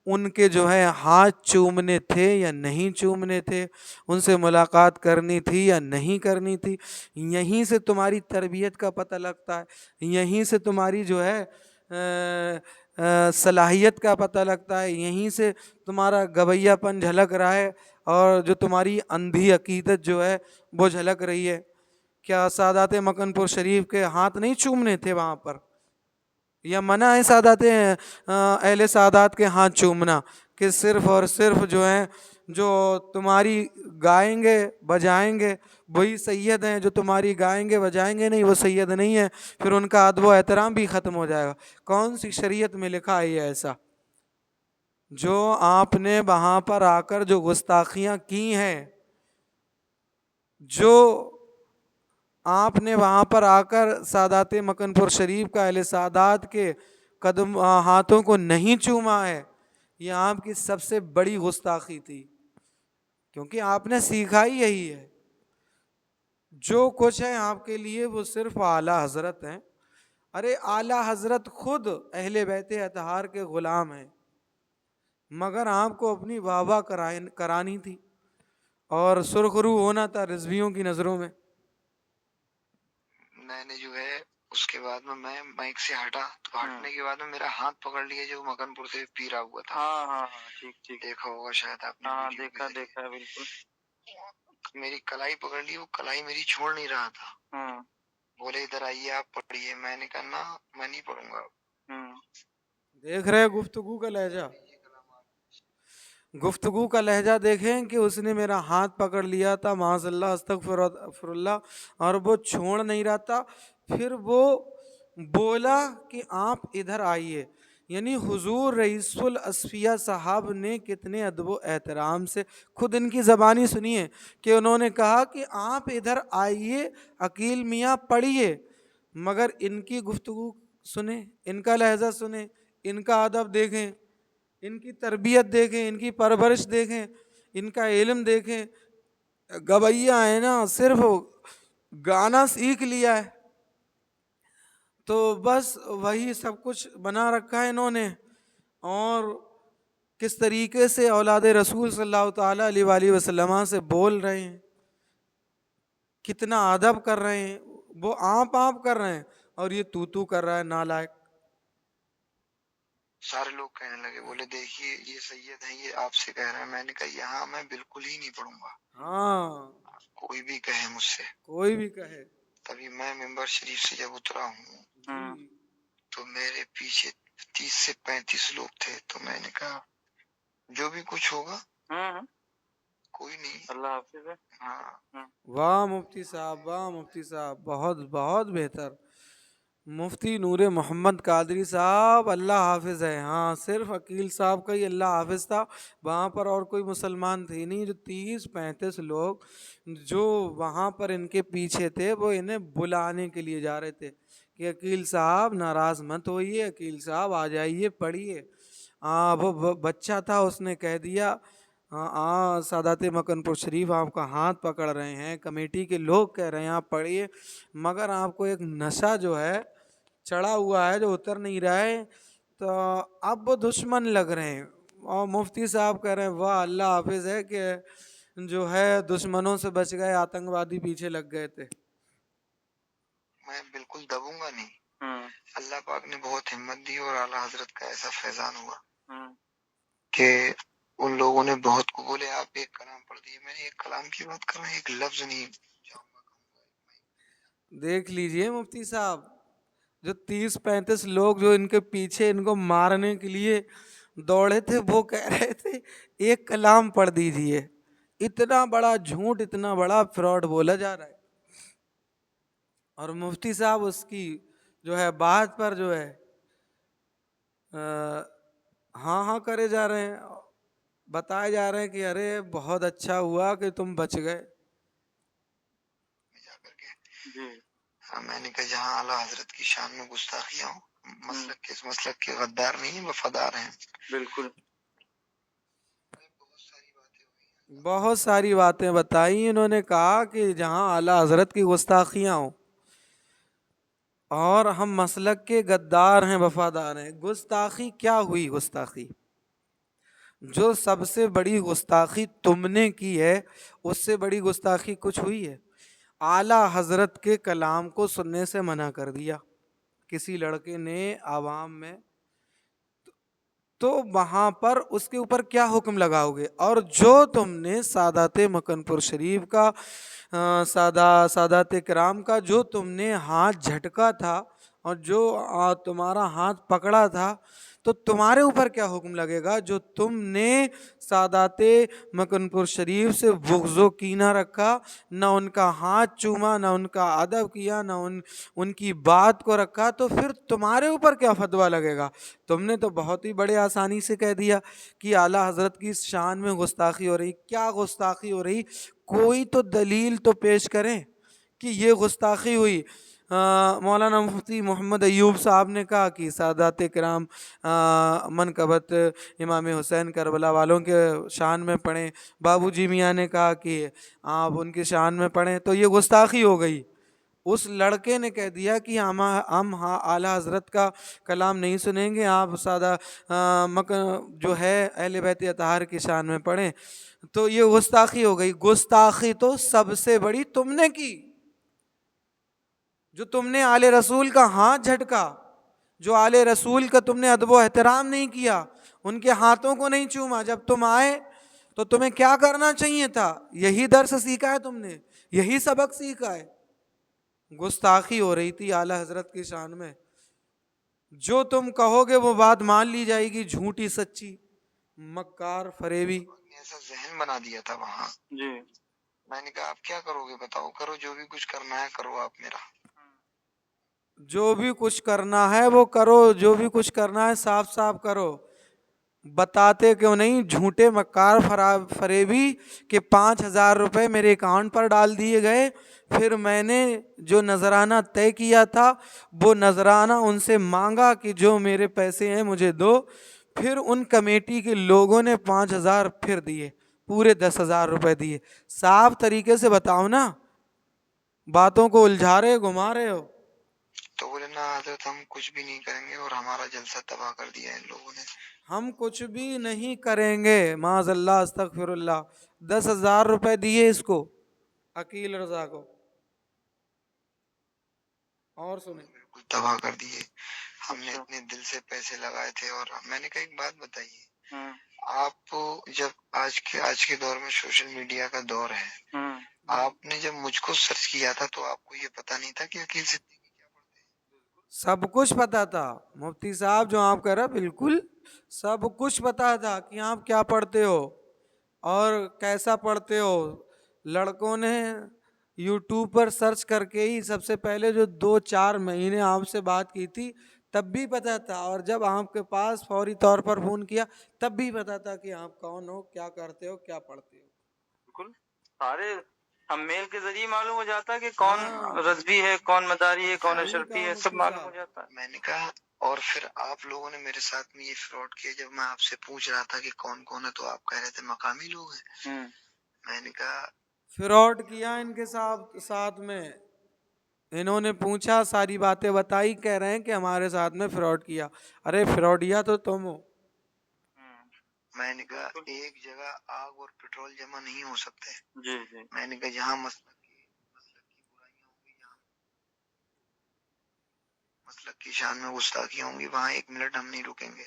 ان کے جو ہے ہاتھ چومنے تھے یا نہیں چومنے تھے, ان سے ملاقات کرنی تھی یا نہیں کرنی تھی. یہیں سے تمہاری تربیت کا پتہ لگتا ہے, یہیں سے تمہاری جو ہے صلاحیت کا پتہ لگتا ہے, یہیں سے تمہارا گویہ پن جھلک رہا ہے, اور جو تمہاری اندھی عقیدت جو ہے وہ جھلک رہی ہے. کیا سادات مکن پور شریف کے ہاتھ نہیں چومنے تھے وہاں پر؟ یا منع ہے سادات اہل سادات کے ہاتھ چومنا, کہ صرف اور صرف جو ہے جو تمہاری گائیں گے بجائیں گے وہی سید ہیں, جو تمہاری گائیں گے بجائیں گے نہیں وہ سید نہیں ہے, پھر ان کا ادب و احترام بھی ختم ہو جائے گا؟ کون سی شریعت میں لکھا ہے یہ ایسا؟ جو آپ نے وہاں پر آ کر جو گستاخیاں کی ہیں, جو آپ نے وہاں پر آ کر سادات مکن پور شریف کا اہل سادات کے قدم ہاتھوں کو نہیں چوما ہے, یہ آپ کی سب سے بڑی گستاخی تھی, کیونکہ آپ نے سیکھا ہی یہی ہے. جو کچھ ہے آپ کے لیے وہ صرف اعلیٰ حضرت ہیں. ارے اعلیٰ حضرت خود اہل بیت اطہار کے غلام ہیں, مگر آپ کو اپنی واہ واہ کرانی تھی اور سرخرو ہونا تھا رضویوں کی نظروں میں. میں نے جو ہے اس کے بعد میں مائک سے ہٹا, تو ہٹنے کے بعد میں میرا ہاتھ پکڑ لیا جو مکن پور سے پیرا ہوا تھا. ہاں ہاں ٹھیک ٹھیک, دیکھا ہوگا شاید آپ نے. ہاں دیکھا دیکھا بالکل. میری کلائی پکڑ لی, وہ کلائی میری چھوڑ نہیں رہا تھا. بولے ادھر آئیے آپ پڑھیے. میں نے کہا نا میں نہیں پڑھوں گا. دیکھ رہے گفتگو کا لہجہ, گفتگو کا لہجہ دیکھیں کہ اس نے میرا ہاتھ پکڑ لیا تھا, معاذ اللہ استغفر اللہ, اور وہ چھوڑ نہیں رہا تھا. پھر وہ بولا کہ آپ ادھر آئیے. یعنی حضور رئیس الاصفیاء صاحب نے کتنے ادب و احترام سے, خود ان کی زبانی سنیے کہ انہوں نے کہا کہ آپ ادھر آئیے, عقیل میاں پڑھیے. مگر ان کی گفتگو سنیں, ان کا لہجہ سنیں, ان کا ادب دیکھیں, ان کی تربیت دیکھیں, ان کی پرورش دیکھیں, ان کا علم دیکھیں. گویہ ہے نا, صرف گانا سیکھ لیا ہے تو بس وہی سب کچھ بنا رکھا ہے انہوں نے. اور کس طریقے سے اولاد رسول صلی اللہ تعالیٰ علیہ وآلہ وسلم سے بول رہے ہیں, کتنا ادب کر رہے ہیں. وہ آپ کر رہے ہیں اور یہ تو کر رہا ہے نالائق. سارے لوگ کہنے لگے, بولے دیکھیے یہ سید ہیں, یہ آپ سے کہہ رہے ہیں. میں نے کہا یہاں میں بالکل ہی نہیں پڑھوں گا. ہاں, کوئی بھی کہے مجھ سے, کوئی بھی کہے. تبھی میں ممبر شریف سے جب اترا ہوں جی, تو میرے پیچھے 30 سے 35 لوگ تھے. تو میں نے کہا جو بھی کچھ ہوگا کوئی نہیں, اللہ حافظ ہے. ہاں, واہ مفتی صاحب, واہ مفتی صاحب, بہت بہت بہتر. مفتی نور محمد قادری صاحب اللہ حافظ ہے. ہاں, صرف عقیل صاحب کا ہی اللہ حافظ تھا, وہاں پر اور کوئی مسلمان تھے نہیں. جو 30-35 لوگ جو وہاں پر ان کے پیچھے تھے وہ انہیں بلانے کے لیے جا رہے تھے کہ عقیل صاحب ناراض مت ہوئیے, عقیل صاحب آ جائیے پڑھیے. وہ بچہ تھا, اس نے کہہ دیا سادات مکن پور شریف آپ کا ہاتھ پکڑ رہے ہیں, کمیٹی کے لوگ کہہ رہے ہیں آپ پڑھیے, مگر آپ کو ایک نشہ جو ہے چڑھا ہوا ہے جو اتر نہیں رہا ہے, تو اب وہ دشمن لگ رہے ہیں. اور مفتی صاحب کہہ رہے ہیں واہ اللہ حافظ ہے کہ جو ہے دشمنوں سے بچ گئے, آتنکوادی پیچھے لگ گئے تھے. میں بالکل دبوں گا نہیں. اللہ پاک نے بہت ہمت دی اور اعلیٰ حضرت کا ایسا فیضان ہوا کہ ان لوگوں نے بہت کو بولے آپ ایک کلام پڑھ دیے. میں نے ایک کلام کی بات کر رہا ہوں, ایک لفظ نہیں جاؤں گا. دیکھ لیجئے مفتی صاحب, جو 30-35 لوگ جو ان کے پیچھے ان کو مارنے کے لیے دوڑے تھے وہ کہہ رہے تھے ایک کلام پڑھ دیجئے. اتنا بڑا جھوٹ, اتنا بڑا فراڈ بولا جا رہا ہے, اور مفتی صاحب اس کی جو ہے بات پر جو ہے ہاں کرے جا رہے ہیں, بتائے جا رہے ہیں کہ ارے بہت اچھا ہوا کہ تم بچ گئے. جا کر کے ہاں, میں نے کہا جہاں اعلیٰ حضرت کی شان میں گستاخیاں ہوں, مسلک کے غدار نہیں ہیں, وفادار ہیں. بالکل. بہت ساری باتیں ہوئی ہیں. بہت ساری باتیں بتائی. انہوں نے کہا کہ جہاں اعلیٰ حضرت کی گستاخیاں ہوں اور ہم مسلک کے غدار ہیں وفادار ہیں. گستاخی کیا ہوئی؟ گستاخی جو سب سے بڑی گستاخی تم نے کی ہے اس سے بڑی گستاخی کچھ ہوئی ہے؟ اعلیٰ حضرت کے کلام کو سننے سے منع کر دیا کسی لڑکے نے عوام میں، تو وہاں پر اس کے اوپر کیا حکم لگاؤ گے؟ اور جو تم نے سادات مکن پور شریف کا سادات کرام کا جو تم نے ہاتھ جھٹکا تھا اور جو تمہارا ہاتھ پکڑا تھا، تو تمہارے اوپر کیا حکم لگے گا جو تم نے سادات مکن پور شریف سے بغض و کینہ رکھا، نہ ان کا ہاتھ چوما، نہ ان کا ادب کیا، نہ ان کی بات کو رکھا، تو پھر تمہارے اوپر کیا فتویٰ لگے گا؟ تم نے تو بہت ہی بڑے آسانی سے کہہ دیا کہ اعلیٰ حضرت کی شان میں گستاخی ہو رہی. کیا گستاخی ہو رہی؟ کوئی تو دلیل تو پیش کریں کہ یہ گستاخی ہوئی. مولانا مفتی محمد ایوب صاحب نے کہا کہ سادات کرام منقبت امام حسین کربلا والوں کے شان میں پڑھیں. بابو جی میاں نے کہا کہ آپ ان کی شان میں پڑھیں. تو یہ گستاخی ہو گئی. اس لڑکے نے کہہ دیا کہ ہم اعلیٰ حضرت کا کلام نہیں سنیں گے، آپ سادہ جو ہے اہل بیت اطہار کی شان میں پڑھیں. تو یہ گستاخی ہو گئی. گستاخی تو سب سے بڑی تم نے کی، جو تم نے آل رسول کا ہاتھ جھٹکا، جو آل رسول کا تم نے ادب و احترام نہیں کیا، ان کے ہاتھوں کو نہیں چوما. جب تم آئے تو تمہیں کیا کرنا چاہیے تھا؟ یہی درس سیکھا ہے تم نے، یہی سبق سیکھا ہے. گستاخی ہو رہی تھی اعلیٰ حضرت کی شان میں. جو تم کہو گے وہ بات مان لی جائے گی، جھوٹی سچی مکار فریبی. ایسا ذہن بنا دیا تھا وہاں. جی میں نے کہا آپ کیا کرو گے بتاؤ، کرو جو بھی کچھ کرنا ہے کرو آپ میرا. جو بھی کچھ کرنا ہے وہ کرو، جو بھی کچھ کرنا ہے صاف صاف کرو. بتاتے کیوں نہیں؟ جھوٹے مکار فریبی کہ 5,000 روپے میرے اکاؤنٹ پر ڈال دیے گئے، پھر میں نے جو نذرانہ طے کیا تھا وہ نذرانہ ان سے مانگا کہ جو میرے پیسے ہیں مجھے دو، پھر ان کمیٹی کے لوگوں نے 5,000 پھر دیے، پورے 10,000 روپے دیے. صاف طریقے سے بتاؤ نا، باتوں کو الجھا رہے گھما رہے ہو. تو بولے نا حضرت ہم کچھ بھی نہیں کریں گے اور ہمارا جلسہ تباہ کر دیا ان لوگوں نے. ہم کچھ بھی نہیں کریں گے، معاذ اللہ، استغفر اللہ. 10,000 روپے دیے اس کو، عقیل رضا کو. اور سنیں، بالکل تباہ کر دیے. ہم نے اتنے دل سے پیسے لگائے تھے. اور میں نے کہا ایک بات بتائیے، آپ جب آج کے دور میں سوشل میڈیا کا دور ہے، آپ نے جب مجھ کو سرچ کیا تھا تو آپ کو یہ پتا نہیں تھا کہ عقیل صدیقی کیا پڑھتے ہیں؟ سب کچھ پتا تھا مفتی صاحب جو آپ کہہ رہے، بالکل سب کچھ پتا تھا کہ آپ کیا پڑھتے ہو اور کیسا پڑھتے ہو. لڑکوں نے یوٹیوب پر سرچ کر کے ہی سب سے پہلے جو 2-4 مہینے آپ سے بات کی تھی تب بھی پتا تھا، اور جب آپ کے پاس فوری طور پر فون کیا تب بھی پتا تھا کہ آپ کون ہو، کیا کرتے ہو، کیا پڑھتے ہو. بالکل سارے ہم میل کے ذریعے معلوم ہو جاتا ہے کہ کون رضوی ہے، کون مداری ہے، کون اشرفی ہے، سب معلوم ہو جاتا ہے. میں نے کہا اور پھر آپ لوگوں نے میرے ساتھ میں یہ فراڈ کیا. جب میں آپ سے پوچھ رہا تھا کہ کون کون ہے تو آپ کہہ رہے تھے مقامی لوگ ہیں. میں نے کہا فراڈ کیا ان کے ساتھ میں. انہوں نے پوچھا، ساری باتیں بتائی، کہہ رہے ہیں کہ ہمارے ساتھ میں فراڈ کیا. ارے فراڈیا تو تم ہو. میں نے کہا ایک جگہ آگ اور پٹرول جمع نہیں ہو سکتے. جی جی. میں نے کہا جہاں مسلک کی برائیاں ہوں گی، جہاں مسلک کی شان میں گستاخیاں ہوں گی، وہاں ایک منٹ ہم نہیں رکیں گے.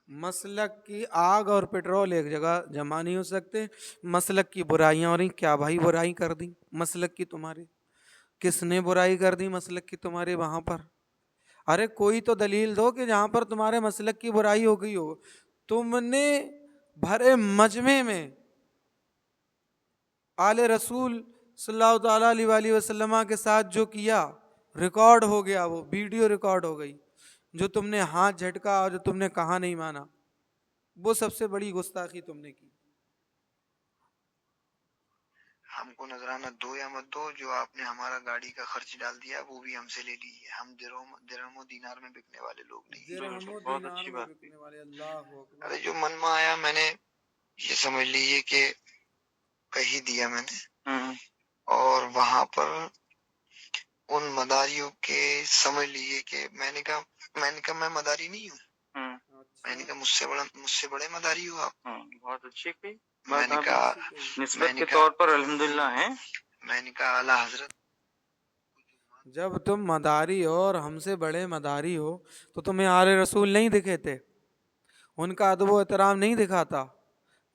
مسلک کی آگ اور پٹرول ایک جگہ جمع نہیں ہو سکتے. مسلک کی برائیاں ہو رہی، کیا بھائی برائی کر دی مسلک کی تمہاری؟ کس نے برائی کر دی مسلک کی تمہارے وہاں پر؟ ارے کوئی تو دلیل دو کہ جہاں پر تمہارے مسلک کی برائی ہو گئی ہو. تم نے بھرے مجمع میں آل رسول صلی اللہ تعالیٰ علیہ وآلہ وسلم کے ساتھ جو کیا ریکارڈ ہو گیا، وہ ویڈیو ریکارڈ ہو گئی. جو تم نے ہاتھ جھٹکا اور جو تم نے کہا نہیں مانا، وہ سب سے بڑی گستاخی تم نے کی. ہم کو نذرانہ دو یا مت دو، جو آپ نے ہمارا گاڑی کا خرچ ڈال دیا وہ بھی ہم سے لے لیجیے. ہم درہم و دینار میں بکنے والے لوگ نہیں. درہم و بہت دینار اچھی میں بات کی. بکنے والے. اللہ اکبر. ارے جو من میں آیا میں نے یہ سمجھ لیجیے کہ کہی دیا میں نے، اور وہاں پر ان مداریوں کے سمجھ لیجیے کہ میں نے کہا میں مداری نہیں ہوں، میں نے کہا مجھ سے بڑے مداری ہو آپ. بہت اچھی کہی. میں نے کہا نسبت کے طور پر الحمدللہ ہیں. میں نے کہا اعلیٰ حضرت جب تم مداری ہو اور ہم سے بڑے مداری ہو تو تمہیں آل رسول نہیں دکھے تھے؟ ان کا ادب و احترام نہیں دکھاتا؟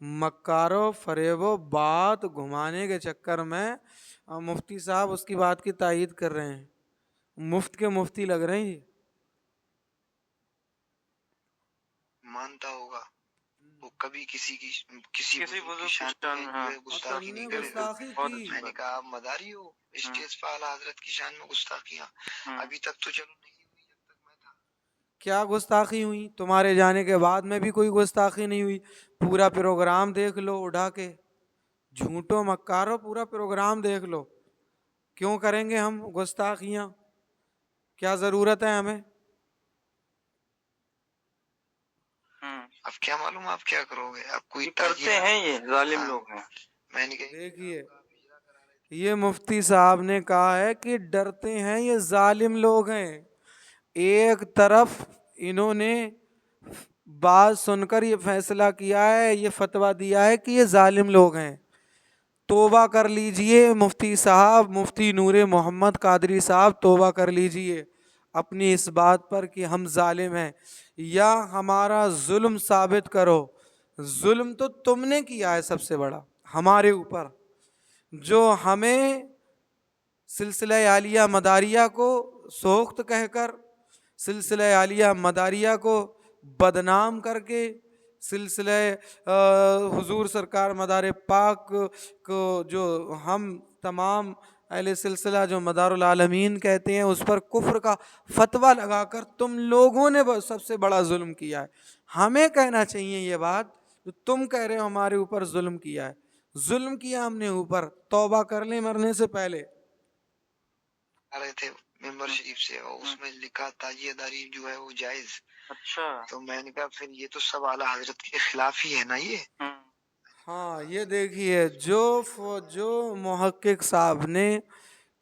مکارو فریبو بات گھمانے کے چکر میں مفتی صاحب اس کی بات کی تائید کر رہے ہیں، مفت کے مفتی لگ رہے ہیں جی. مانتا ہوگا وہ کبھی کسی بزرگ کی شان میں جو ہے گستاخی نہیں کرے گا. میں نے کہا آپ مداری ہو، اسٹیج پہ اعلیٰ حضرت کی شان میں گستاخیاں ابھی تک تو چلو نہیں ہوئی جب تک میں تھا. کیا گستاخی ہوئی؟ تمہارے جانے کے بعد میں بھی کوئی گستاخی نہیں ہوئی. پورا پروگرام دیکھ لو اٹھا کے، جھوٹو مکارو پورا پروگرام دیکھ لو. کیوں کریں گے ہم گستاخیاں؟ کیا ضرورت ہے ہمیں؟ اب کیا معلوم آپ کیا کرو گے، آپ کوئی کرتے ہیں، یہ ظالم لوگ ہیں. میں نے کہا دیکھیے یہ مفتی صاحب نے کہا ہے کہ ڈرتے ہیں، یہ ظالم لوگ ہیں. ایک طرف انہوں نے بات سن کر یہ فیصلہ کیا ہے، یہ فتویٰ دیا ہے کہ یہ ظالم لوگ ہیں. توبہ کر لیجئے مفتی صاحب، مفتی نور محمد قادری صاحب، توبہ کر لیجئے اپنی اس بات پر کہ ہم ظالم ہیں، یا ہمارا ظلم ثابت کرو. ظلم تو تم نے کیا ہے سب سے بڑا ہمارے اوپر، جو ہمیں سلسلہ عالیہ مداریہ کو سوخت کہہ کر، سلسلہ عالیہ مداریہ کو بدنام کر کے، سلسلہ حضور سرکار مدار پاک کو جو ہم تمام اہل سلسلہ جو مدار العالمین کہتے ہیں اس پر کفر کا فتویٰ لگا کر تم لوگوں نے سب سے بڑا ظلم کیا ہے. ہمیں کہنا چاہیے یہ بات جو تم کہہ رہے ہو ہمارے اوپر ظلم کیا ہے. ظلم کیا ہم نے اوپر، توبہ کر لیں مرنے سے پہلے. رہے تھے ممبر شریف سے، اور اس میں لکھا تاجیہ داری جو ہے وہ جائز. اچھا. تو میں نے کہا پھر یہ تو سب اعلیٰ حضرت کے خلاف ہی ہے نا یہ. ہاں یہ دیکھیے جو محقق صاحب نے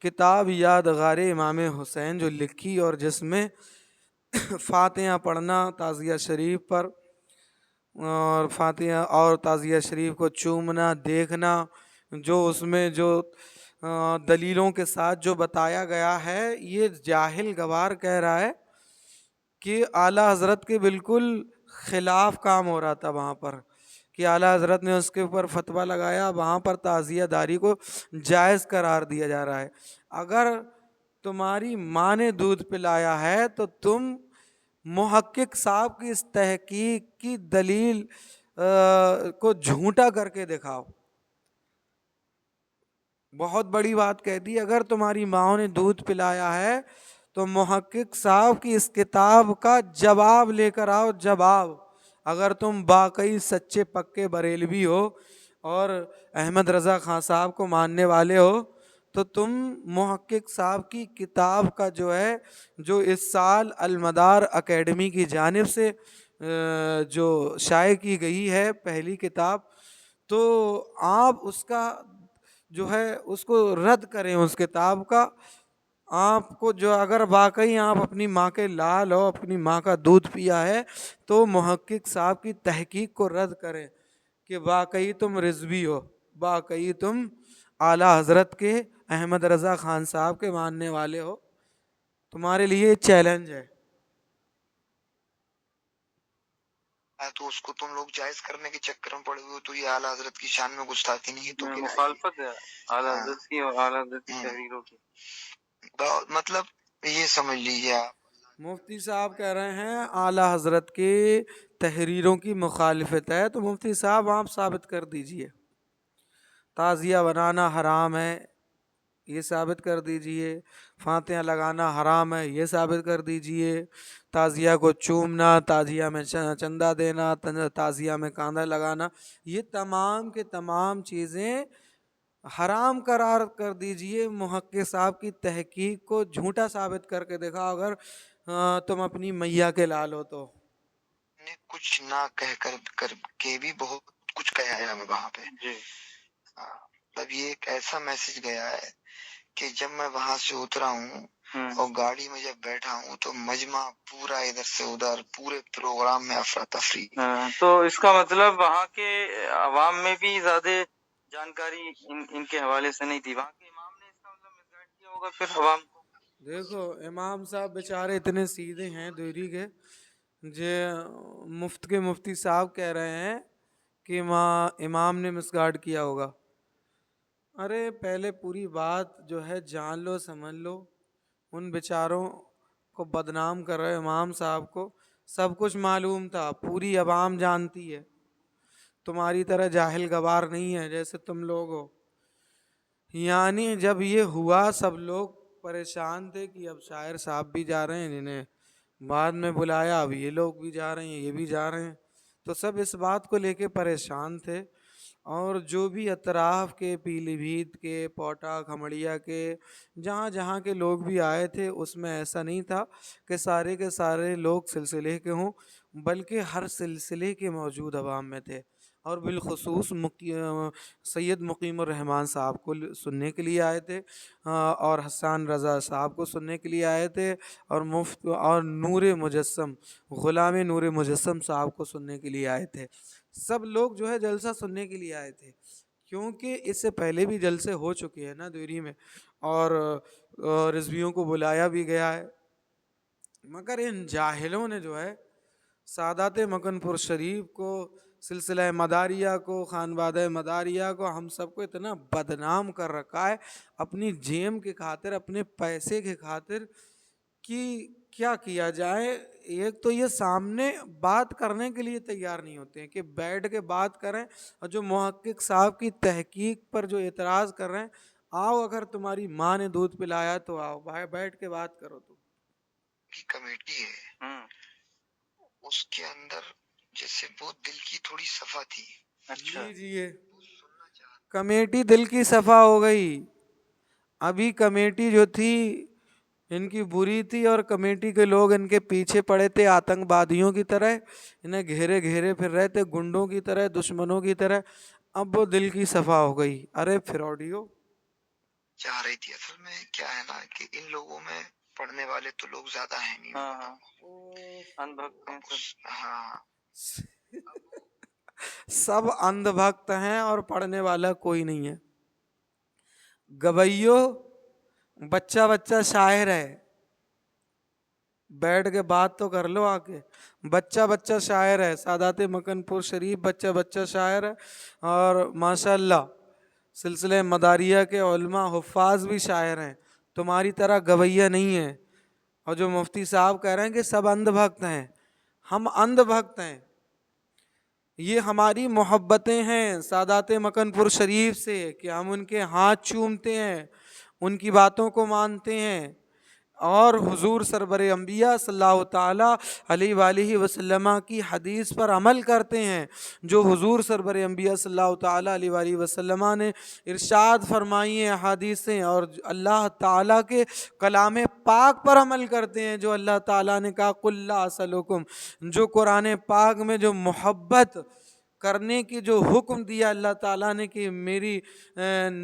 کتاب یادگار امام حسین جو لکھی اور جس میں فاتحہ پڑھنا تعزیہ شریف پر، اور فاتحہ اور تعزیہ شریف کو چومنا دیکھنا، جو اس میں جو دلیلوں کے ساتھ جو بتایا گیا ہے، یہ جاہل گوار کہہ رہا ہے کہ اعلیٰ حضرت کے بالکل خلاف کام ہو رہا تھا وہاں پر، کہ اعلیٰ حضرت نے اس کے اوپر فتویٰ لگایا، وہاں پر تعزیہ داری کو جائز قرار دیا جا رہا ہے. اگر تمہاری ماں نے دودھ پلایا ہے تو تم محقق صاحب کی اس تحقیق کی دلیل کو جھوٹا کر کے دکھاؤ. بہت بڑی بات کہہ دی. اگر تمہاری ماں نے دودھ پلایا ہے تو محقق صاحب کی اس کتاب کا جواب لے کر آؤ. جواب، اگر تم واقعی سچے پکے بریلوی ہو اور احمد رضا خان صاحب کو ماننے والے ہو تو تم محقق صاحب کی کتاب کا جو ہے، جو اس سال المدار اکیڈمی کی جانب سے جو شائع کی گئی ہے پہلی کتاب، تو آپ اس کا جو ہے اس کو رد کریں. اس کتاب کا آپ کو جو اگر واقعی آپ اپنی ماں کے لال ہو، اپنی ماں کا دودھ پیا ہے، تو محقق صاحب کی تحقیق کو رد کریں کہ واقعی تم رضوی ہو، واقعی تم اعلیٰ حضرت کے احمد رضا خان صاحب کے ماننے والے ہو. تمہارے لیے چیلنج ہے. تو اس کو تم لوگ جائز کرنے کے چکر میں پڑے ہوئے ہو، تو یہ اعلیٰ حضرت کی شان میں گستاخی نہیں ہے تو پھر مخالفت ہے اعلیٰ حضرت کی اور اعلیٰ حضرت کی تحریروں کی. مطلب یہ سمجھ لیجیے آپ. مفتی صاحب کہہ رہے ہیں اعلیٰ حضرت کی تحریروں کی مخالفت ہے، تو مفتی صاحب آپ ثابت کر دیجئے. تعزیہ بنانا حرام ہے، یہ ثابت کر دیجئے. فاتحہ لگانا حرام ہے، یہ ثابت کر دیجئے. تعزیہ کو چومنا، تعزیہ میں چندہ دینا، تعزیہ میں کاندھا لگانا، یہ تمام کے تمام چیزیں حرام قرار کر دیجئے. محقق صاحب کی تحقیق کو جھوٹا ثابت کر کے دکھاؤ اگر تم اپنی میاں کے لال ہو تو. کچھ نہ کہہ کر کے بھی بہت کچھ کے آیا میں وہاں پہ جی تب یہ ایک ایسا میسج گیا ہے کہ جب میں وہاں سے اترا ہوں اور گاڑی میں جب بیٹھا ہوں تو مجمع پورا ادھر سے ادھر پورے پروگرام میں افراتفری. تو اس کا مطلب وہاں کے عوام میں بھی زیادہ جانکاری ان کے حوالے سے نہیں تھی. وہاں کے امام نے اس کا مطلب مسگائیڈ کیا ہوگا پھر عوام کو. دیکھو امام صاحب بیچارے اتنے سیدھے ہیں دوری کے، مفت کے مفتی صاحب کہہ رہے ہیں کہ امام نے مسگارڈ کیا ہوگا. ارے پہلے پوری بات جو ہے جان لو سمجھ لو. ان بیچاروں کو بدنام کر رہے امام صاحب کو سب کچھ معلوم تھا، پوری عوام جانتی ہے، تمہاری طرح جاہل گوار نہیں ہے جیسے تم لوگ ہو. یعنی جب یہ ہوا سب لوگ پریشان تھے کہ اب شاعر صاحب بھی جا رہے ہیں، جنہیں بعد میں بلایا اب یہ لوگ بھی جا رہے ہیں، یہ بھی جا رہے ہیں، تو سب اس بات کو لے کے پریشان تھے. اور جو بھی اطراف کے پیلی بھیت کے پوٹا کھمڑیا کے جہاں جہاں کے لوگ بھی آئے تھے اس میں ایسا نہیں تھا کہ سارے کے سارے لوگ سلسلے کے ہوں، بلکہ ہر سلسلے کے موجود عوام میں تھے. اور بالخصوص سید مقیم الرحمان صاحب کو سننے کے لیے آئے تھے، اور حسان رضا صاحب کو سننے کے لیے آئے تھے، اور نور مجسم غلام نور مجسم صاحب کو سننے کے لیے آئے تھے. سب لوگ جو ہے جلسہ سننے کے لیے آئے تھے، کیونکہ اس سے پہلے بھی جلسے ہو چکے ہیں نا دوری میں، اور رضویوں کو بلایا بھی گیا ہے. مگر ان جاہلوں نے جو ہے سادات مکن پور شریف کو، سلسلہ مداریہ کو، خانوادہ مداریہ کو، ہم سب کو اتنا بدنام کر رکھا ہے اپنی جیم کے خاطر، اپنے پیسے کے خاطر، کہ کیا کیا جائے. ایک تو یہ سامنے بات کرنے کے لیے تیار نہیں ہوتے ہیں کہ بیٹھ کے بات کریں، اور جو محقق صاحب کی تحقیق پر جو اعتراض کر رہے ہیں، آؤ اگر تمہاری ماں نے دودھ پلایا تو آؤ بیٹھ کے بات کرو. تو کی کمیٹی ہے اس کے اندر جیسے بہت دل کی تھوڑی صفا تھی. جی یہ کمیٹی دل کی صفا ہو گئی. ابھی کمیٹی جو تھی ان کی بری تھی، اور کمیٹی کے لوگ ان کے پیچھے پڑے تھے آتنکوادیوں کی طرح، انہیں گھیرے گھیرے پھر رہے تھے گنڈوں کی طرح، دشمنوں کی طرح. اب وہ دل کی صفا ہو گئی. ارے فراڈیو چاہ رہی تھی. اصل میں کیا ہے نا کہ ان لوگوں میں پڑھنے والے تو لوگ زیادہ ہیں نہیں. ہاں سب اندھ بھکت ہیں اور پڑھنے والا کوئی نہیں ہے. گویو بچہ بچہ شاعر ہے، بیٹھ کے بات تو کر لو آ کے. بچہ بچہ شاعر ہے، سادات مکن پور شریف بچہ بچہ شاعر ہے، اور ماشاء اللہ سلسلے مداریہ کے علماء حفاظ بھی شاعر ہیں، تمہاری طرح گویہ نہیں ہیں. اور جو مفتی صاحب کہہ رہے ہیں کہ سب اندھ بھکت ہیں، ہم اندھ بھکت ہیں. یہ ہماری محبتیں ہیں سادات مکن پور شریف سے کہ ہم ان کے ہاتھ چومتے ہیں، ان کی باتوں کو مانتے ہیں، اور حضور سرور انبیاء صلی اللہ تعالیٰ علیہ وآلہ وسلم کی حدیث پر عمل کرتے ہیں، جو حضور سرور انبیاء صلی اللہ تعالیٰ علیہ وآلہ وسلم نے ارشاد فرمائی ہیں احادیثیں، اور اللہ تعالیٰ کے کلام پاک پر عمل کرتے ہیں، جو اللہ تعالیٰ نے کہا قُلْ لَا أَسْأَلُكُمْ، جو قرآن پاک میں جو محبت کرنے کی جو حکم دیا اللہ تعالیٰ نے کہ میری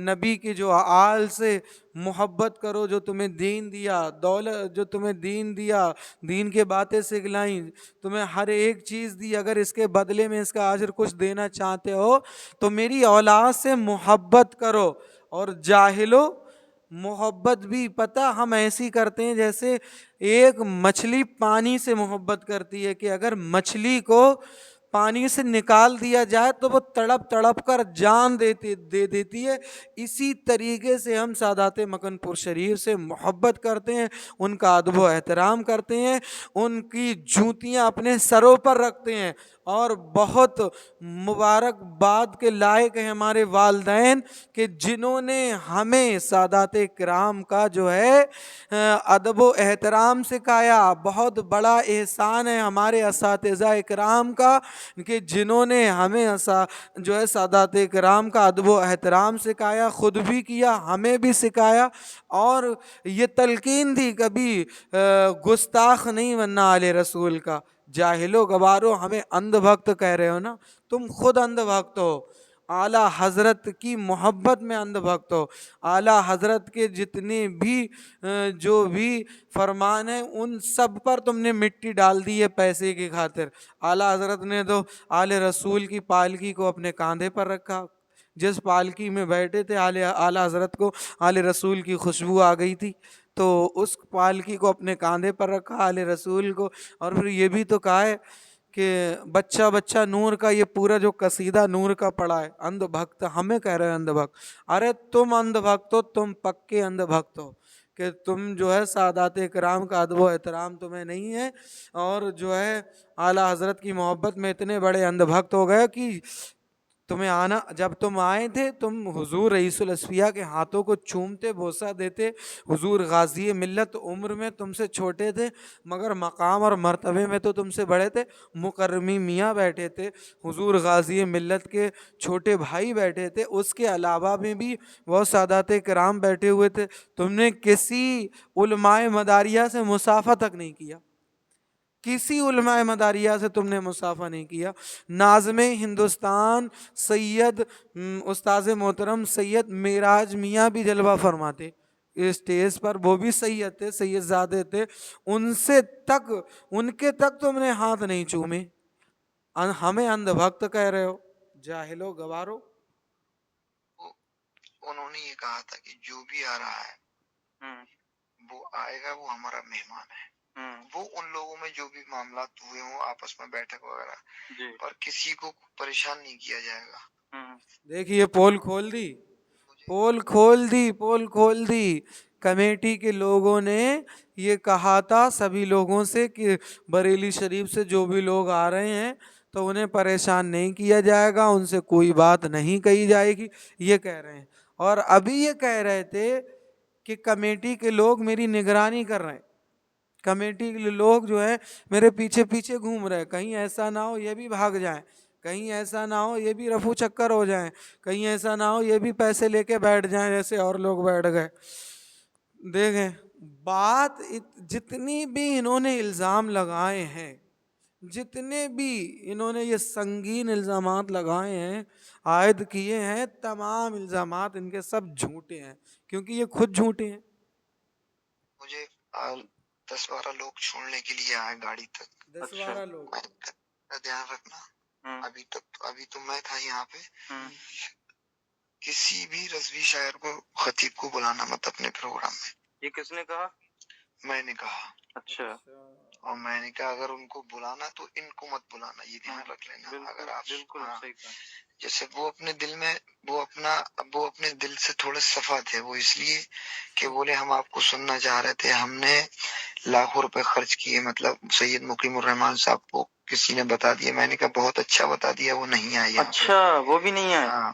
نبی کی جو آل سے محبت کرو، جو تمہیں دین دیا، دولت جو تمہیں دین دیا، دین کے باتیں سکھلائیں، تمہیں ہر ایک چیز دی، اگر اس کے بدلے میں اس کا اجر کچھ دینا چاہتے ہو تو میری اولاد سے محبت کرو. اور جاہلو محبت بھی پتہ ہم ایسی کرتے ہیں جیسے ایک مچھلی پانی سے محبت کرتی ہے کہ اگر مچھلی کو پانی سے نکال دیا جائے تو وہ تڑپ تڑپ کر جان دے دیتی ہے. اسی طریقے سے ہم سادات مکن پور شریف سے محبت کرتے ہیں، ان کا ادب و احترام کرتے ہیں، ان کی جوتیاں اپنے سروں پر رکھتے ہیں. اور بہت مبارکباد کے لائق ہیں ہمارے والدین کہ جنہوں نے ہمیں سادات کرام کا جو ہے ادب و احترام سکھایا. بہت بڑا احسان ہے ہمارے اساتذہ کرام کا کہ جنہوں نے ہمیں جو ہے سادات کرام کا ادب و احترام سکھایا، خود بھی کیا، ہمیں بھی سکھایا، اور یہ تلقین دی کبھی گستاخ نہیں بننا آل رسول کا. جاہلو گوارو ہمیں اندھ بھکت کہہ رہے ہو نا، تم خود اندھ بھکت ہو، اعلیٰ حضرت کی محبت میں اندھ بھکت ہو، اعلیٰ حضرت کے جتنے بھی جو بھی فرمان ہیں ان سب پر تم نے مٹی ڈال دی ہے پیسے کی خاطر۔ اعلیٰ حضرت نے تو آل رسول کی پالکی کو اپنے کاندھے پر رکھا، جس پالکی میں بیٹھے تھے اعلیٰ حضرت کو آل رسول کی خوشبو آ گئی تھی، تو اس پالکی کو اپنے کاندھے پر رکھا آل رسول کو، اور پھر یہ بھی تو کہا ہے کہ بچہ بچہ نور کا، یہ پورا جو قصیدہ نور کا پڑا ہے، اندھ بھکت ہمیں کہہ رہے ہیں اندھ بھکت۔ ارے تم اندھ بھکت ہو، تم پکے اندھ بھکت ہو، کہ تم جو ہے سادات کرام کا ادب و احترام تمہیں نہیں ہے، اور جو ہے اعلیٰ حضرت کی محبت میں اتنے بڑے اندھ بھکت ہو گئے کہ تمہیں آنا، جب تم آئے تھے تم حضور رئیس الاسفیاء کے ہاتھوں کو چومتے، بوسہ دیتے۔ حضور غازی ملت عمر میں تم سے چھوٹے تھے مگر مقام اور مرتبے میں تو تم سے بڑے تھے۔ مکرمی میاں بیٹھے تھے، حضور غازی ملت کے چھوٹے بھائی بیٹھے تھے، اس کے علاوہ میں بھی وہ سادات کرام بیٹھے ہوئے تھے۔ تم نے کسی علماء مداریہ سے مصافحہ تک نہیں کیا، کسی علماء مداریہ سے تم نے مصافحہ نہیں کیا۔ ناظم ہندوستان سید استاذ محترم سید معراج میاں بھی جلوہ فرماتے اسٹیج پر، وہ بھی سید تھے، سید زادے تھے، ان سے تک، ان کے تک تم نے ہاتھ نہیں چومے، ہمیں اندھ بھکت کہہ رہے ہو، جاہلو گوارو۔ انہوں نے یہ کہا تھا کہ جو بھی آ رہا ہے وہ آئے گا، وہ ہمارا مہمان ہے، وہ ان لوگوں میں جو بھی معاملات ہوئے ہوں آپس میں بیٹھک وغیرہ، پر کسی کو پریشان نہیں کیا جائے گا۔ دیکھیے پول کھول دی، پول کھول دی، پول کھول دی۔ کمیٹی کے لوگوں نے یہ کہا تھا سبھی لوگوں سے کہ بریلی شریف سے جو بھی لوگ آ رہے ہیں تو انہیں پریشان نہیں کیا جائے گا، ان سے کوئی بات نہیں کہی جائے گی، یہ کہہ رہے ہیں۔ اور ابھی یہ کہہ رہے تھے کہ کمیٹی کے لوگ میری نگرانی کر رہے ہیں، کمیٹی کے لوگ جو ہے میرے پیچھے پیچھے گھوم رہے ہیں، کہیں ایسا نہ ہو یہ بھی بھاگ جائیں، کہیں ایسا نہ ہو یہ بھی رفو چکر ہو جائیں، کہیں ایسا نہ ہو یہ بھی پیسے لے کے بیٹھ جائیں جیسے اور لوگ بیٹھ گئے۔ دیکھیں بات، جتنی بھی انہوں نے الزام لگائے ہیں، جتنے بھی انہوں نے یہ سنگین الزامات لگائے ہیں، عائد کیے ہیں، تمام الزامات ان کے سب جھوٹے ہیں، کیونکہ یہ خود جھوٹے ہیں۔ مجھے 10-12 لوگ چھوڑنے کے لیے آئے گاڑی تک، 10-12 لوگ، دھیان رکھنا، ابھی تو میں تھا یہاں پہ، کسی بھی رضوی شاعر کو، خطیب کو بلانا مت اپنے پروگرام میں۔ یہ کس نے کہا؟ میں نے کہا۔ اچھا۔ اور میں نے کہا اگر ان کو بلانا تو ان کو مت بلانا، یہ دھیان رکھ لینا۔ اگر آپ بالکل صحیح کہا۔ جیسے وہ اپنے دل میں، وہ اپنے دل سے تھوڑے صفا تھے، وہ اس لیے کہ بولے ہم آپ کو سننا چاہ رہے تھے، ہم نے لاکھوں روپے خرچ کیے، مطلب سید مقیم الرحمان صاحب کو کسی نے بتا دیا، میں نے کہا بہت اچھا بتا دیا، وہ نہیں آئے۔ اچھا وہ بھی نہیں آئے؟ ہاں